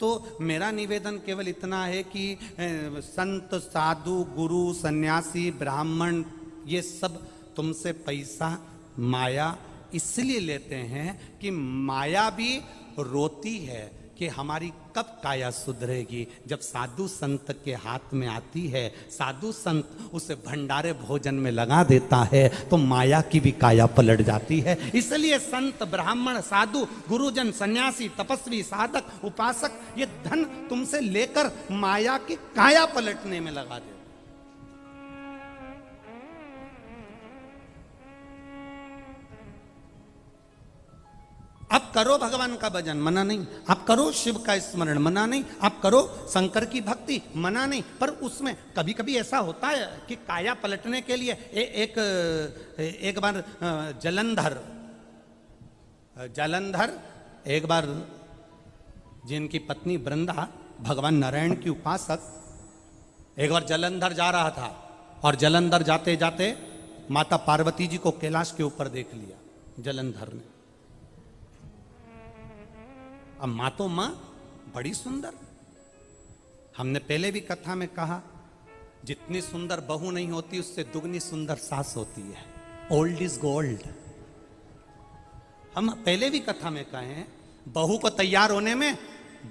तो मेरा निवेदन केवल इतना है कि संत, साधु, गुरु, सन्यासी, ब्राह्मण, ये सब तुमसे पैसा, माया इसलिए लेते हैं कि माया भी रोती है कि हमारी कब काया सुधरेगी? जब साधु संत के हाथ में आती है, साधु संत उसे भंडारे भोजन में लगा देता है, तो माया की भी काया पलट जाती है। इसलिए संत, ब्राह्मण, साधु, गुरुजन, सन्यासी, तपस्वी, साधक, उपासक, ये धन तुमसे लेकर माया की काया पलटने में लगा दे। आप करो भगवान का भजन, मना नहीं। आप करो शिव का स्मरण, मना नहीं। आप करो शंकर की भक्ति, मना नहीं। पर उसमें कभी कभी ऐसा होता है कि काया पलटने के लिए एक बार जलंधर एक बार जिनकी पत्नी वृंदा भगवान नारायण की उपासक, एक बार जलंधर जा रहा था और जलंधर जाते जाते माता पार्वती जी को कैलाश के ऊपर देख लिया जलंधर ने। अब माँ तो माँ बड़ी सुंदर, हमने पहले भी कथा में कहा, जितनी सुंदर बहू नहीं होती उससे दुगनी सुंदर सास होती है। Old is gold. हम पहले भी कथा में कहे हैं, बहू को तैयार होने में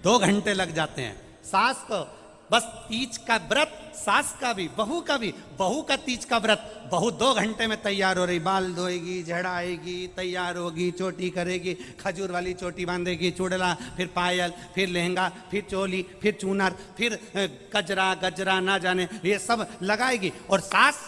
2 घंटे लग जाते हैं, सास को बस तीज का व्रत, सास का भी बहू का भी, बहू का तीज का व्रत, बहू 2 घंटे में तैयार हो रही, बाल धोएगी, झड़ाएगी, तैयार होगी, चोटी करेगी, खजूर वाली चोटी बांधेगी, चूड़ला, फिर पायल, फिर लहंगा, फिर चोली, फिर चूनर, फिर गजरा गजरा ना जाने ये सब लगाएगी। और सास,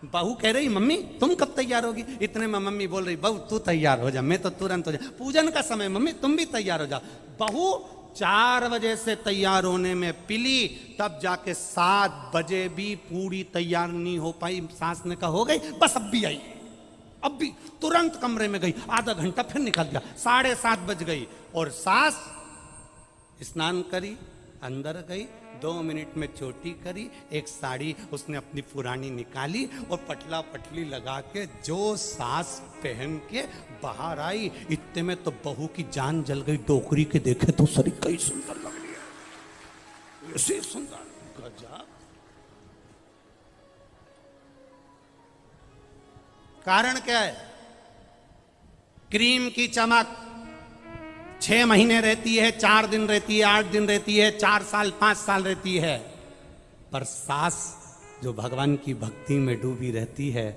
बहू कह रही मम्मी तुम कब तैयार होगी? इतने में मम्मी बोल रही बहू तू तैयार हो जा, मैं तो तुरंत हो जा, पूजन का समय मम्मी तुम भी तैयार हो जाओ। बहू 4 बजे से तैयार होने में पिली, तब जाके 7 बजे भी पूरी तैयार नहीं हो पाई। सास ने कहा हो गई, बस अब भी आई, अब भी तुरंत कमरे में गई, आधा घंटा फिर निकल गया, 7:30 बज गई और सास स्नान करी, अंदर गई, 2 मिनट में चोटी करी, एक साड़ी उसने अपनी पुरानी निकाली और पटला पटली लगा के जो सास पहन के बाहर आई, इतने में तो बहू की जान जल गई। डोकरी के देखे तो सरी कई सुंदर लग रही है, ऐसे सुंदर, गजब। कारण क्या है? क्रीम की चमक 6 महीने रहती है, 4 दिन रहती है, 8 दिन रहती है, 4 साल 5 साल रहती है। पर सास जो भगवान की भक्ति में डूबी रहती है,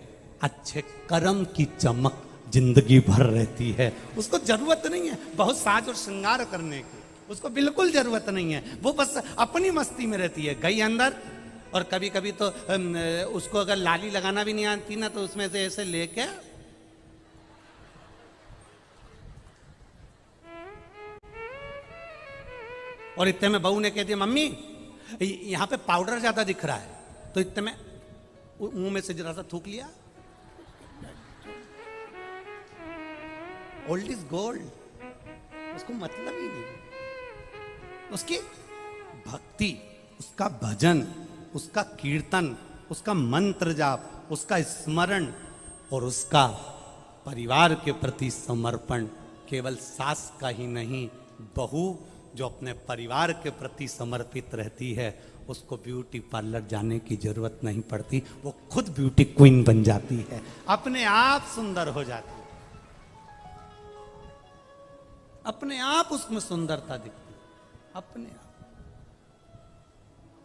अच्छे कर्म की चमक जिंदगी भर रहती है। उसको जरूरत नहीं है बहुत साज और श्रृंगार करने की, उसको बिल्कुल जरूरत नहीं है। वो बस अपनी मस्ती में रहती है, गई अंदर। और कभी कभी तो उसको अगर लाली लगाना भी नहीं आती ना, तो उसमें से ऐसे लेके और इतने में बहू ने कह दिया मम्मी यहां पे पाउडर ज्यादा दिख रहा है, तो इतने में मुंह में से जरा सा थूक लिया। ओल्ड इज गोल्ड, उसको मतलब ही नहीं। उसकी भक्ति, उसका भजन, उसका कीर्तन, उसका मंत्र जाप, उसका स्मरण और उसका परिवार के प्रति समर्पण केवल सास का ही नहीं, बहू जो अपने परिवार के प्रति समर्पित रहती है उसको ब्यूटी पार्लर जाने की जरूरत नहीं पड़ती, वो खुद ब्यूटी क्वीन बन जाती है, अपने आप सुंदर हो जाती है, अपने आप उसमें सुंदरता दिखती है, अपने आप।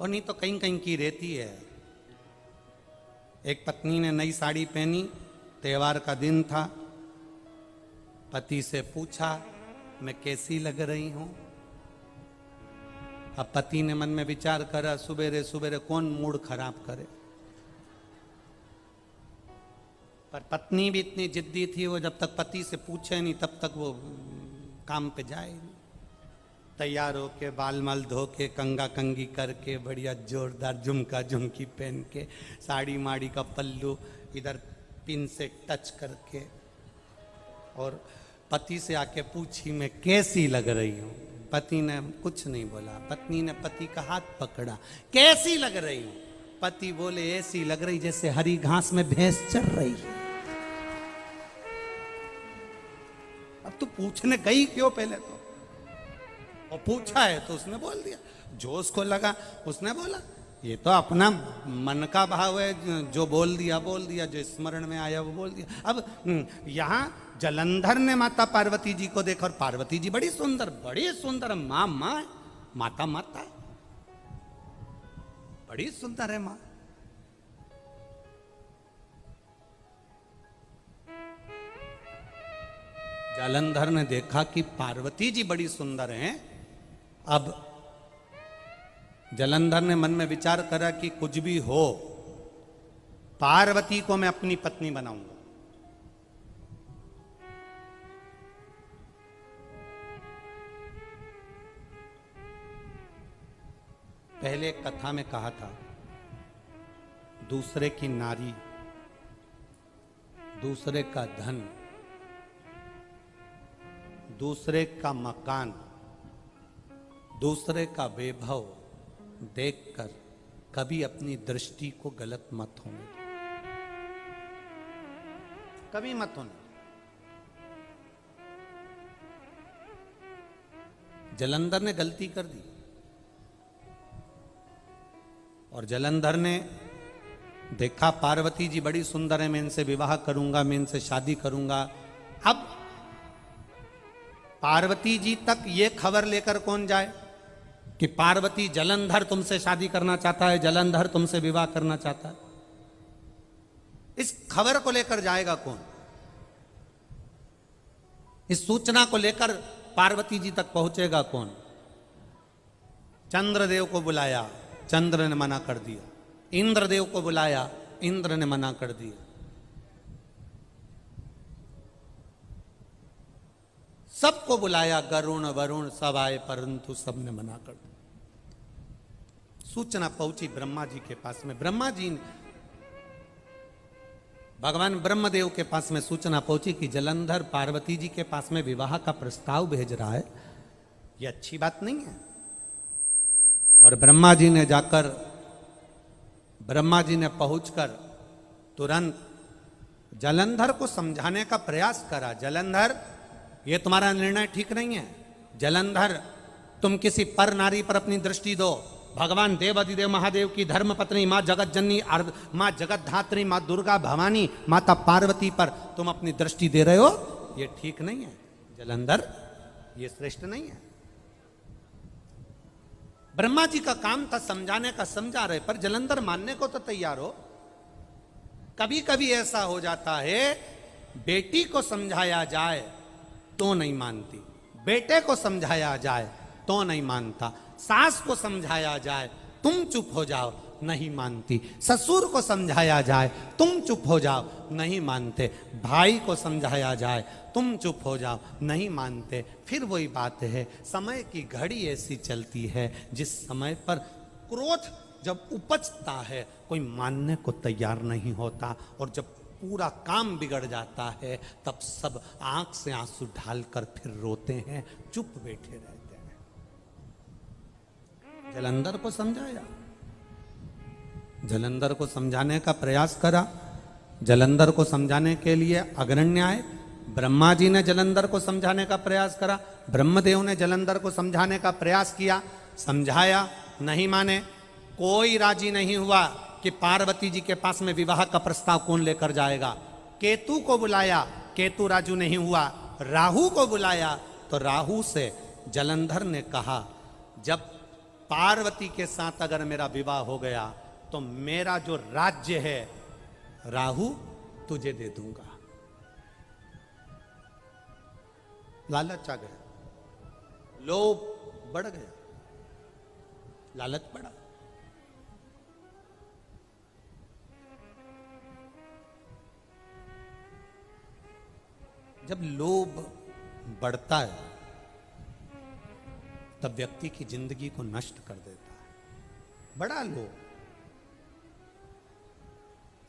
और नहीं तो कहीं कहीं की रहती है। एक पत्नी ने नई साड़ी पहनी, त्योहार का दिन था, पति से पूछा मैं कैसी लग रही हूं। अब पति ने मन में विचार करा, सुबेरे सुबेरे कौन मूड खराब करे, पर पत्नी भी इतनी जिद्दी थी, वो जब तक पति से पूछे नहीं तब तक वो काम पे जाए नहीं। तैयार होके, बाल माल धो के, कंगा कंगी करके, बढ़िया जोरदार झुमका झुमकी पहन के, साड़ी माड़ी का पल्लू इधर पिन से टच करके, और पति से आके पूछी मैं कैसी लग रही हूँ। पति ने कुछ नहीं बोला, पत्नी ने पति का हाथ पकड़ा, कैसी लग रही हूँ? पति बोले ऐसी लग रही जैसे हरी घास में भैंस चढ़ रही है। अब तू पूछने गई क्यों पहले तो? और पूछा है तो उसने बोल दिया, जो उसको लगा उसने बोला। ये तो अपना मन का भाव है, जो बोल दिया, जो स्मरण में आया वो बोल दिया। अब यहाँ जलंधर ने माता पार्वती जी को देखा, और पार्वती जी बड़ी सुंदर माँ माता बड़ी सुंदर है माँ। जालंधर ने देखा कि पार्वती जी बड़ी सुंदर हैं। अब जालंधर ने मन में विचार करा कि कुछ भी हो, पार्वती को मैं अपनी पत्नी बनाऊंगा। पहले कथा में कहा था, दूसरे की नारी, दूसरे का धन, दूसरे का मकान, दूसरे का वैभव देखकर कभी अपनी दृष्टि को गलत मत होने दो, कभी मत होने। जालंधर ने गलती कर दी, और जालंधर ने देखा पार्वती जी बड़ी सुंदर है, मैं इनसे विवाह करूंगा, मैं इनसे शादी करूंगा। अब पार्वती जी तक ये खबर लेकर कौन जाए कि पार्वती जालंधर तुमसे शादी करना चाहता है, जालंधर तुमसे विवाह करना चाहता है? इस खबर को लेकर जाएगा कौन? इस सूचना को लेकर पार्वती जी तक पहुंचेगा कौन? चंद्रदेव को बुलाया, चंद्र ने मना कर दिया। इंद्रदेव को बुलाया, इंद्र ने मना कर दिया। सबको बुलाया, गरुण वरुण सब आए, परंतु सबने मना कर दिया। सूचना पहुंची ब्रह्मा जी के पास में। ब्रह्मा जी, भगवान ब्रह्मदेव के पास में सूचना पहुंची कि जालंधर पार्वती जी के पास में विवाह का प्रस्ताव भेज रहा है, यह अच्छी बात नहीं है। और ब्रह्मा जी ने जाकर, ब्रह्मा जी ने पहुंचकर तुरंत जालंधर को समझाने का प्रयास करा। जालंधर, ये तुम्हारा निर्णय ठीक नहीं है। जालंधर, तुम किसी पर नारी पर अपनी दृष्टि दो। भगवान देवाधिदेव महादेव की धर्म पत्नी माँ जगत जननी, माँ जगत धात्री, माँ दुर्गा भवानी, माता पार्वती पर तुम अपनी दृष्टि दे रहे हो, ये ठीक नहीं है। जालंधर, ये श्रेष्ठ नहीं है। ब्रह्मा जी का काम था समझाने का, समझा रहे, पर जालंधर मानने को तो तैयार हो। कभी कभी ऐसा हो जाता है, बेटी को समझाया जाए तो नहीं मानती, बेटे को समझाया जाए तो नहीं मानता, सास को समझाया जाए तुम चुप हो जाओ, नहीं मानती, ससुर को समझाया जाए तुम चुप हो जाओ, नहीं मानते, भाई को समझाया जाए तुम चुप हो जाओ, नहीं मानते। फिर वही बात है, समय की घड़ी ऐसी चलती है जिस समय पर क्रोध जब उपजता है कोई मानने को तैयार नहीं होता, और जब पूरा काम बिगड़ जाता है तब सब आंख से आंसू ढालकर फिर रोते हैं, चुप बैठे रहते हैं। जालंधर को समझाया, जालंधर को समझाने का प्रयास करा। जालंधर को समझाने के लिए अग्रण्य आए। ब्रह्मा जी ने जालंधर को समझाने का प्रयास करा, ब्रह्मदेव ने जालंधर को समझाने का प्रयास किया, समझाया, नहीं माने। कोई राजी नहीं हुआ कि पार्वती जी के पास में विवाह का प्रस्ताव कौन लेकर जाएगा। केतु को बुलाया, केतु राजू नहीं हुआ। राहु को बुलाया तो राहु से जालंधर ने कहा, जब पार्वती के साथ अगर मेरा विवाह हो गया तो मेरा जो राज्य है राहु तुझे दे दूंगा। लालच आ गया, लोभ बढ़ गया, लालच बढ़ा। जब लोभ बढ़ता है तब व्यक्ति की जिंदगी को नष्ट कर देता है। बड़ा लोभ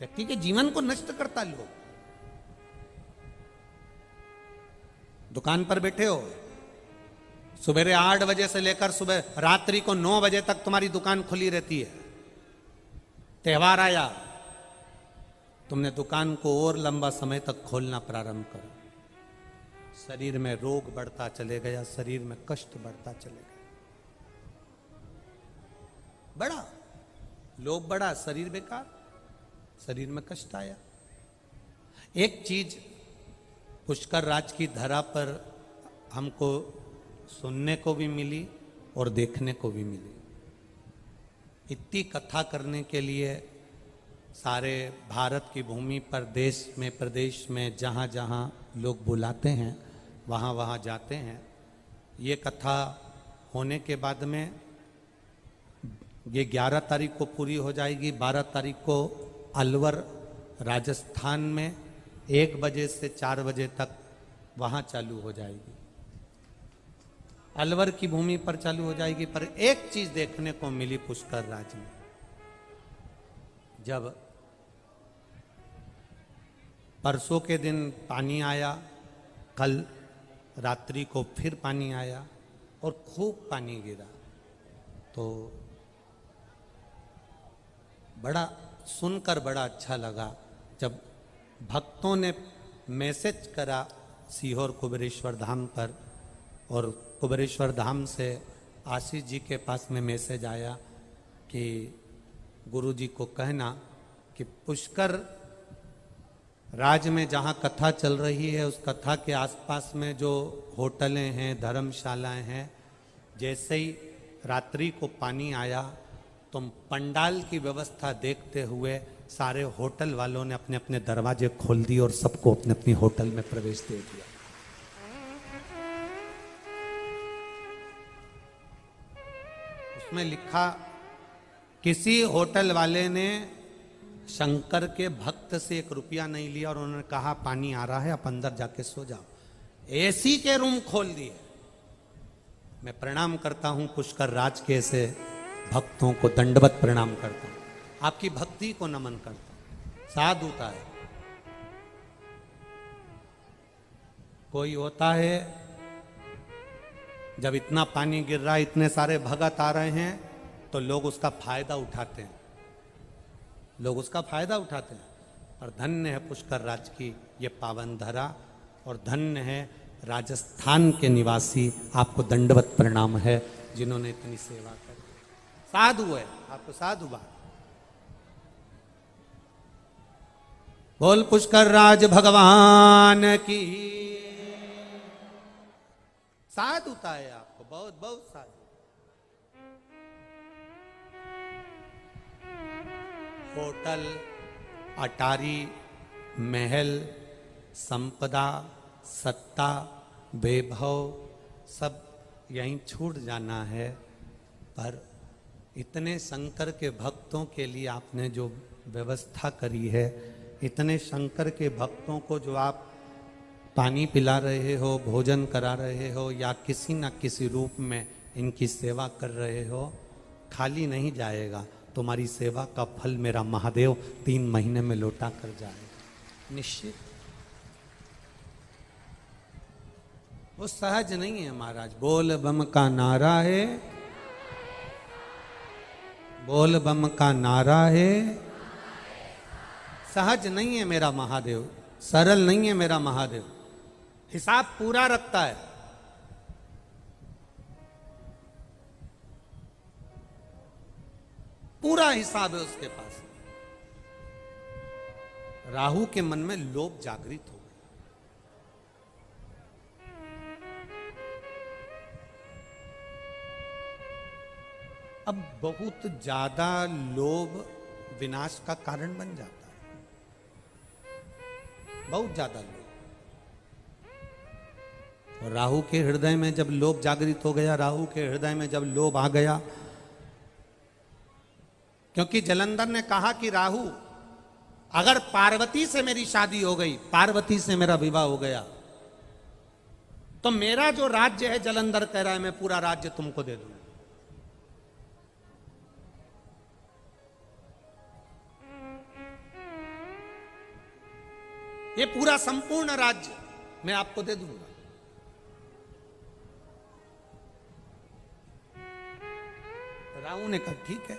व्यक्ति के जीवन को नष्ट करता है। लोभ, दुकान पर बैठे हो, सुबह 8 बजे से लेकर सुबह रात्रि को 9 बजे तक तुम्हारी दुकान खुली रहती है। त्योहार आया, तुमने दुकान को और लंबा समय तक खोलना प्रारंभ करा। शरीर में रोग बढ़ता चले गया, शरीर में कष्ट बढ़ता चले गया। बड़ा लोभ बढ़ा, शरीर बेकार, शरीर में कष्ट आया। एक चीज पुष्कर राज की धरा पर हमको सुनने को भी मिली और देखने को भी मिली। इतनी कथा करने के लिए सारे भारत की भूमि पर, देश में, प्रदेश में, जहाँ जहाँ लोग बुलाते हैं वहाँ वहाँ जाते हैं। ये कथा होने के बाद में ये 11 तारीख को पूरी हो जाएगी। 12 तारीख को अलवर राजस्थान में 1 बजे से 4 बजे तक वहाँ चालू हो जाएगी। अलवर की भूमि पर चालू हो जाएगी। पर एक चीज देखने को मिली पुष्कर राज में, जब परसों के दिन पानी आया, कल रात्रि को फिर पानी आया और खूब पानी गिरा, तो बड़ा सुनकर बड़ा अच्छा लगा। जब भक्तों ने मैसेज करा सीहोर कुबेरेश्वर धाम पर, और कुबेरेश्वर धाम से आशीष जी के पास में मैसेज आया कि गुरु जी को कहना कि पुष्कर राज में जहाँ कथा चल रही है उस कथा के आसपास में जो होटलें हैं, धर्मशालाएं हैं, जैसे ही रात्रि को पानी आया तो पंडाल की व्यवस्था देखते हुए सारे होटल वालों ने अपने अपने दरवाजे खोल दिए और सबको अपने अपनी होटल में प्रवेश दे दिया। उसमें लिखा, किसी होटल वाले ने शंकर के भक्त से 1 रुपया नहीं लिया और उन्होंने कहा पानी आ रहा है, आप अंदर जाके सो जाओ। एसी के रूम खोल दिए। मैं प्रणाम करता हूं पुष्कर राज के ऐसे भक्तों को, दंडवत प्रणाम करता हूं, आपकी भक्ति को नमन करता हूं। साधुता है। कोई होता है जब इतना पानी गिर रहा है, इतने सारे भगत आ रहे हैं, तो लोग उसका फायदा उठाते हैं, लोग उसका फायदा उठाते हैं। और धन्य है पुष्कर राज की ये पावन धरा, और धन्य है राजस्थान के निवासी, आपको दंडवत प्रणाम है जिन्होंने इतनी सेवा करी। साधु है, आपको साधुवाद। बोल पुष्कर राज भगवान की। साधुता है आपको, बहुत बहुत साधु। होटल, अटारी, महल, संपदा, सत्ता, वैभव सब यहीं छूट जाना है। पर इतने शंकर के भक्तों के लिए आपने जो व्यवस्था करी है, इतने शंकर के भक्तों को जो आप पानी पिला रहे हो, भोजन करा रहे हो, या किसी न किसी रूप में इनकी सेवा कर रहे हो, खाली नहीं जाएगा। तुम्हारी सेवा का फल मेरा महादेव 3 महीने में लौटा कर जाएगा, निश्चित। वो सहज नहीं है महाराज। बोल बम का नारा है, बोल बम का नारा है। सहज नहीं है मेरा महादेव, सरल नहीं है मेरा महादेव, हिसाब पूरा रखता है। पूरा हिसाब है उसके पास। राहु के मन में लोभ जागृत हो गया। अब बहुत ज्यादा लोभ विनाश का कारण बन जाता है, बहुत ज्यादा लोभ। और राहु के हृदय में जब लोभ जागृत हो गया, राहु के हृदय में जब लोभ आ गया, क्योंकि जलंधर ने कहा कि राहु, अगर पार्वती से मेरी शादी हो गई, पार्वती से मेरा विवाह हो गया, तो मेरा जो राज्य है, जलंधर कह रहा है, मैं पूरा राज्य तुमको दे दूंगा। ये पूरा संपूर्ण राज्य मैं आपको दे दूंगा। राहु ने कहा ठीक है,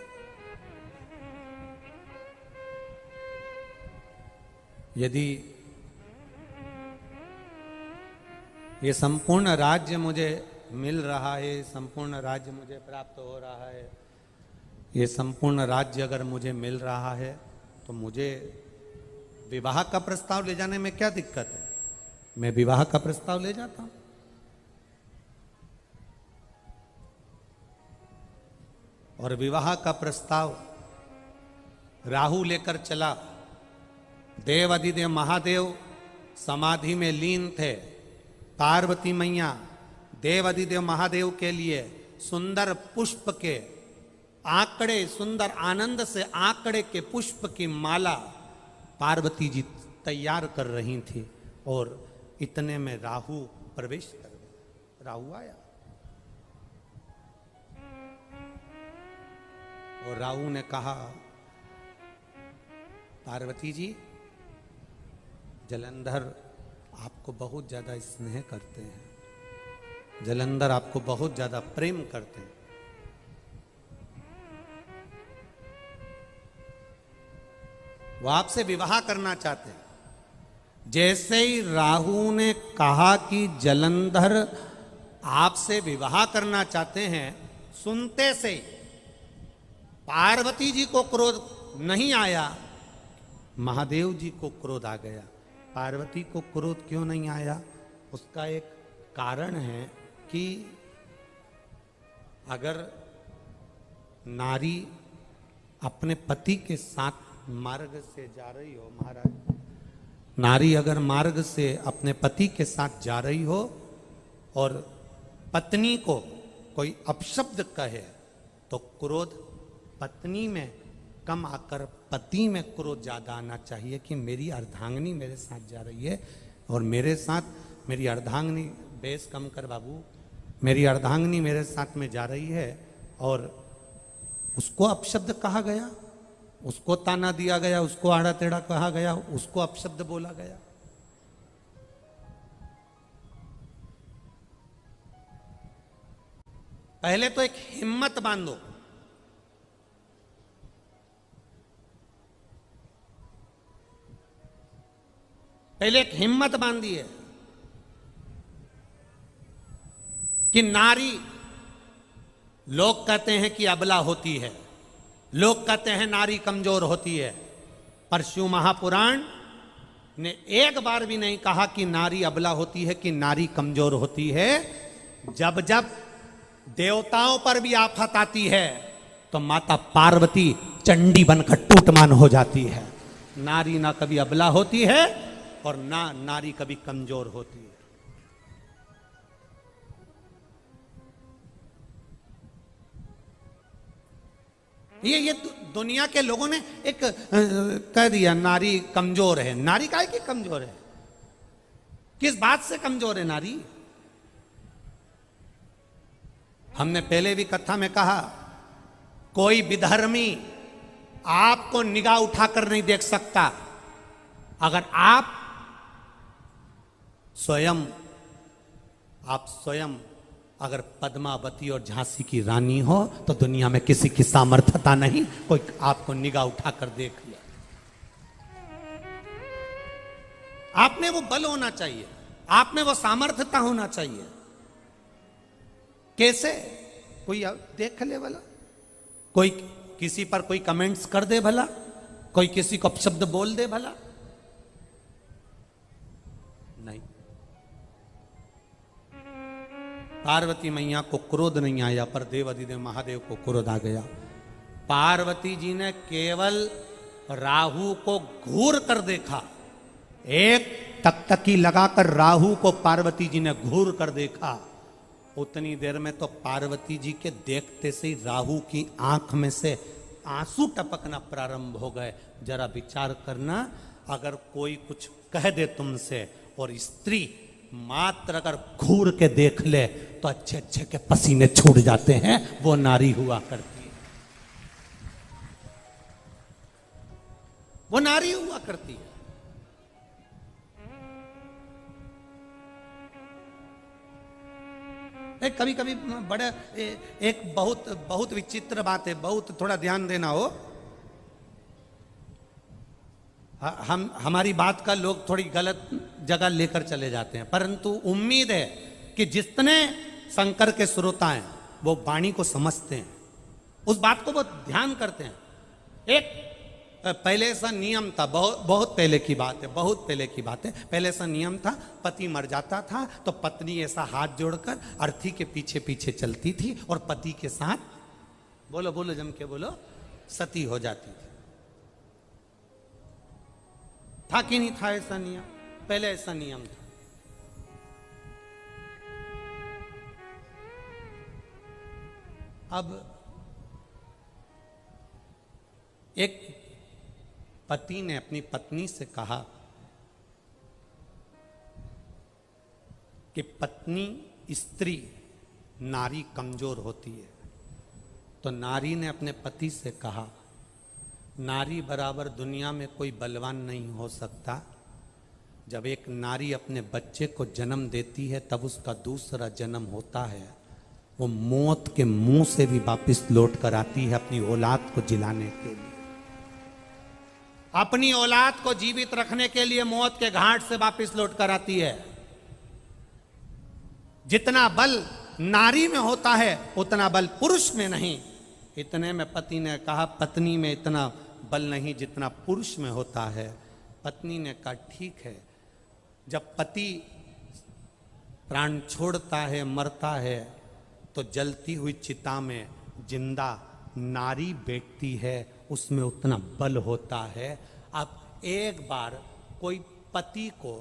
यदि ये संपूर्ण राज्य मुझे मिल रहा है, संपूर्ण राज्य मुझे प्राप्त हो रहा है, ये संपूर्ण राज्य अगर मुझे मिल रहा है तो मुझे विवाह का प्रस्ताव ले जाने में क्या दिक्कत है? मैं विवाह का प्रस्ताव ले जाता हूं। और विवाह का प्रस्ताव राहु लेकर चला। देव अधिदेव महादेव समाधि में लीन थे। पार्वती मैया देव अधिदेव महादेव के लिए सुंदर पुष्प के आंकड़े, सुंदर आनंद से आंकड़े के पुष्प की माला पार्वती जी तैयार कर रही थी। और इतने में राहु प्रवेश कर गया। राहु आया और राहु ने कहा, पार्वती जी, जलंधर आपको बहुत ज्यादा स्नेह करते हैं, जलंधर आपको बहुत ज्यादा प्रेम करते हैं। वो आपसे विवाह करना चाहते हैं। जैसे ही राहु ने कहा कि जलंधर आपसे विवाह करना चाहते हैं, सुनते से पार्वती जी को क्रोध नहीं आया, महादेव जी को क्रोध आ गया। पार्वती को क्रोध क्यों नहीं आया? उसका एक कारण है कि अगर नारी अपने पति के साथ मार्ग से जा रही हो, महाराज, नारी अगर मार्ग से अपने पति के साथ जा रही हो और पत्नी को कोई अपशब्द कहे तो क्रोध पत्नी में कम आकर पति में क्रोध ज्यादा आना चाहिए कि मेरी अर्धांगिनी मेरे साथ जा रही है और मेरे साथ मेरी अर्धांगिनी, बेस कम कर बाबू, मेरी अर्धांगिनी मेरे साथ में जा रही है और उसको अपशब्द कहा गया, उसको ताना दिया गया, उसको आड़ा टेढ़ा कहा गया, उसको अपशब्द बोला गया। पहले तो एक हिम्मत बांधो। पहले एक हिम्मत बांधी है कि नारी, लोग कहते हैं कि अबला होती है, लोग कहते हैं नारी कमजोर होती है, पर शिव महापुराण ने एक बार भी नहीं कहा कि नारी अबला होती है, कि नारी कमजोर होती है। जब जब देवताओं पर भी आफत आती है तो माता पार्वती चंडी बनकर टूटमान हो जाती है। नारी ना कभी अबला होती है और ना नारी कभी कमजोर होती है। ये दुनिया के लोगों ने एक कह दिया नारी कमजोर है। नारी काहे की कमजोर है? किस बात से कमजोर है नारी? हमने पहले भी कथा में कहा, कोई विधर्मी आपको निगाह उठाकर नहीं देख सकता। अगर आप स्वयं अगर पद्मावती और झांसी की रानी हो तो दुनिया में किसी की सामर्थ्यता नहीं कोई आपको निगाह उठाकर देख ले। आप में वो बल होना चाहिए, आप में वो सामर्थ्यता होना चाहिए। कैसे? कोई देख ले भला, कोई किसी पर कोई कमेंट्स कर दे भला, कोई किसी को अपशब्द बोल दे भला? नहीं। पार्वती मैया को क्रोध नहीं आया, पर देव अधिदेव महादेव को क्रोध आ गया। पार्वती जी ने केवल राहु को घूर कर देखा, एक टकटकी लगाकर राहु को पार्वती जी ने घूर कर देखा। उतनी देर में तो पार्वती जी के देखते से ही राहु की आंख में से आंसू टपकना प्रारंभ हो गए। जरा विचार करना, अगर कोई कुछ कह दे तुमसे और स्त्री मात्र अगर घूर के देख ले तो अच्छे अच्छे के पसीने छूट जाते हैं। वो नारी हुआ करती है, वो नारी हुआ करती है। कभी कभी बड़े एक बहुत विचित्र बात है, बहुत थोड़ा ध्यान देना हो। हमारी बात का लोग थोड़ी गलत जगह लेकर चले जाते हैं, परंतु उम्मीद है कि जितने शंकर के श्रोता हैं वो वाणी को समझते हैं उस बात को बहुत ध्यान करते हैं। एक पहले ऐसा नियम था, बहुत बहुत पहले की बात है, बहुत पहले की बात है। पहले ऐसा नियम था, पति मर जाता था तो पत्नी ऐसा हाथ जोड़कर अर्थी के पीछे पीछे चलती थी और पति के साथ, बोलो बोलो जम के बोलो, सती हो जाती थी। था कि नहीं था ऐसा नियम? पहले ऐसा नियम था। अब एक पति ने अपनी पत्नी से कहा कि पत्नी, स्त्री, नारी कमजोर होती है। तो नारी ने अपने पति से कहा, नारी बराबर दुनिया में कोई बलवान नहीं हो सकता। जब एक नारी अपने बच्चे को जन्म देती है तब उसका दूसरा जन्म होता है, वो मौत के मुंह से भी वापस लौट कर आती है अपनी औलाद को जिलाने के लिए। अपनी औलाद को जीवित रखने के लिए मौत के घाट से वापस लौट कर आती है। जितना बल नारी में होता है उतना बल पुरुष में नहीं। इतने में पति ने कहा, पत्नी में इतना बल नहीं जितना पुरुष में होता है। पत्नी ने कहा, ठीक है। जब पति प्राण छोड़ता है, मरता है, तो जलती हुई चिता में जिंदा नारी बैठती है, उसमें उतना बल होता है। अब एक बार कोई पति को,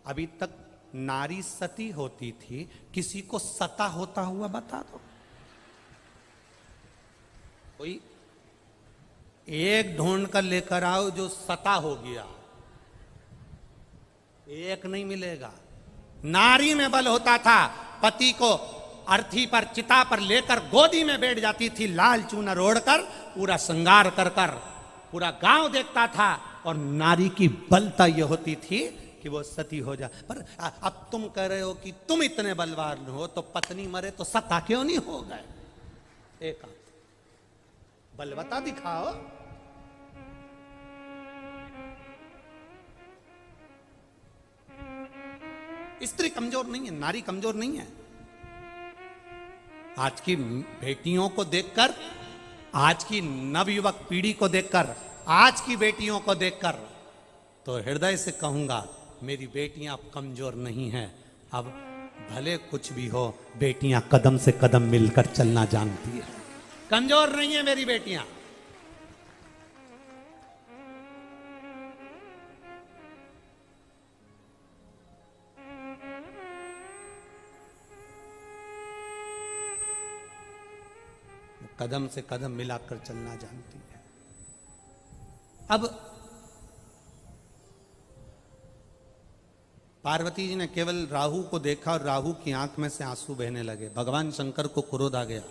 अभी तक नारी सती होती थी, किसी को सता होता हुआ बता दो। कोई एक ढूंढ कर लेकर आओ जो सता हो गया, एक नहीं मिलेगा। नारी में बल होता था। पति को अर्थी पर, चिता पर लेकर गोदी में बैठ जाती थी, लाल चूनर ओढ़कर, पूरा श्रृंगार कर कर पूरा गांव देखता था। और नारी की बलता यह होती थी कि वो सती हो जा। पर अब तुम कह रहे हो कि तुम इतने बलवान हो, तो पत्नी मरे तो सता क्यों नहीं हो गए? एक बलवता दिखाओ। स्त्री कमजोर नहीं है, नारी कमजोर नहीं है। आज की बेटियों को देखकर, आज की नवयुवक पीढ़ी को देखकर, आज की बेटियों को देखकर तो हृदय से कहूंगा, मेरी बेटियां अब कमजोर नहीं हैं। अब भले कुछ भी हो, बेटियां कदम से कदम मिलकर चलना जानती है। कमजोर नहीं है मेरी बेटियां। कदम से कदम मिलाकर चलना जानती है। अब पार्वती जी ने केवल राहु को देखा और राहु की आंख में से आंसू बहने लगे। भगवान शंकर को क्रोध आ गया।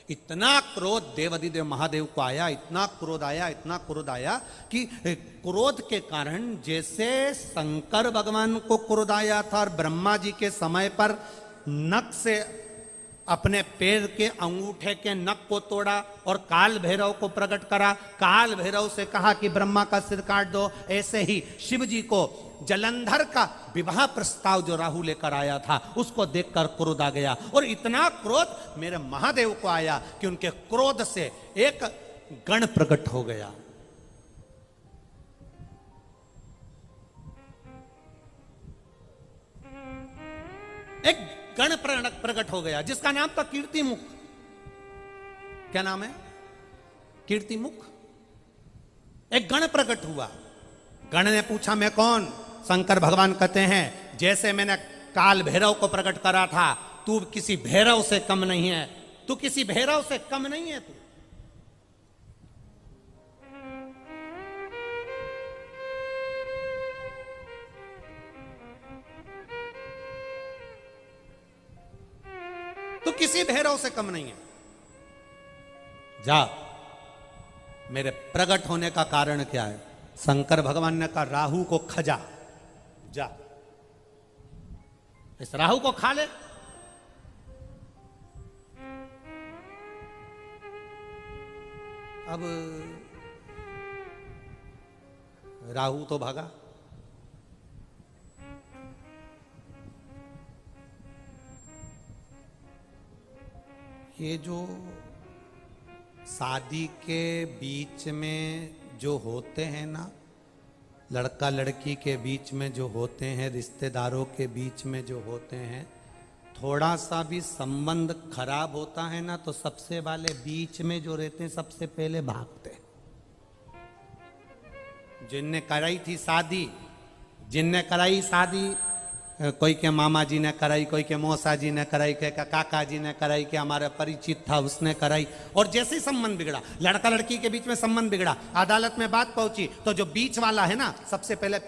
इतना क्रोध देवाधिदेव महादेव को आया, इतना क्रोध आया, इतना क्रोध आया कि क्रोध के कारण जैसे शंकर भगवान को क्रोध आया था और ब्रह्मा जी के समय पर नख से अपने पैर के अंगूठे के नख को तोड़ा और काल भैरव को प्रकट करा, काल भैरव से कहा कि ब्रह्मा का सिर काट दो, ऐसे ही शिव जी को जलंधर का विवाह प्रस्ताव जो राहु लेकर आया था उसको देखकर क्रोध आ गया। और इतना क्रोध मेरे महादेव को आया कि उनके क्रोध से एक गण प्रकट हो गया। एक गण प्रकट हो गया जिसका नाम था कीर्तिमुख। क्या नाम है? कीर्तिमुख। एक गण प्रकट हुआ। गण ने पूछा, मैं कौन? शंकर भगवान कहते हैं, जैसे मैंने काल भैरव को प्रकट करा था, तू किसी भैरव से कम नहीं है, तू किसी भैरव से कम नहीं है। तू किसी भैरव से कम नहीं है। जा, मेरे प्रकट होने का कारण क्या है? शंकर भगवान ने कहा, राहु को खजा, जा इस राहु को खा ले। अब राहु तो भागा। ये जो शादी के बीच में जो होते हैं ना, लड़का लड़की के बीच में जो होते हैं, रिश्तेदारों के बीच में जो होते हैं, थोड़ा सा भी संबंध खराब होता है ना तो सबसे वाले बीच में जो रहते हैं सबसे पहले भागते हैं। जिनने कराई थी शादी, जिनने कराई शादी, कोई के मामा जी ने कराई, कोई के मौसा जी ने कराई, कोई के काका जी ने कराई, कि हमारा परिचित था उसने कराई, और जैसे ही संबंध बिगड़ा, लड़का लड़की के बीच में संबंध बिगड़ा, अदालत में बात पहुंची, तो जो बीच वाला है ना सबसे पहले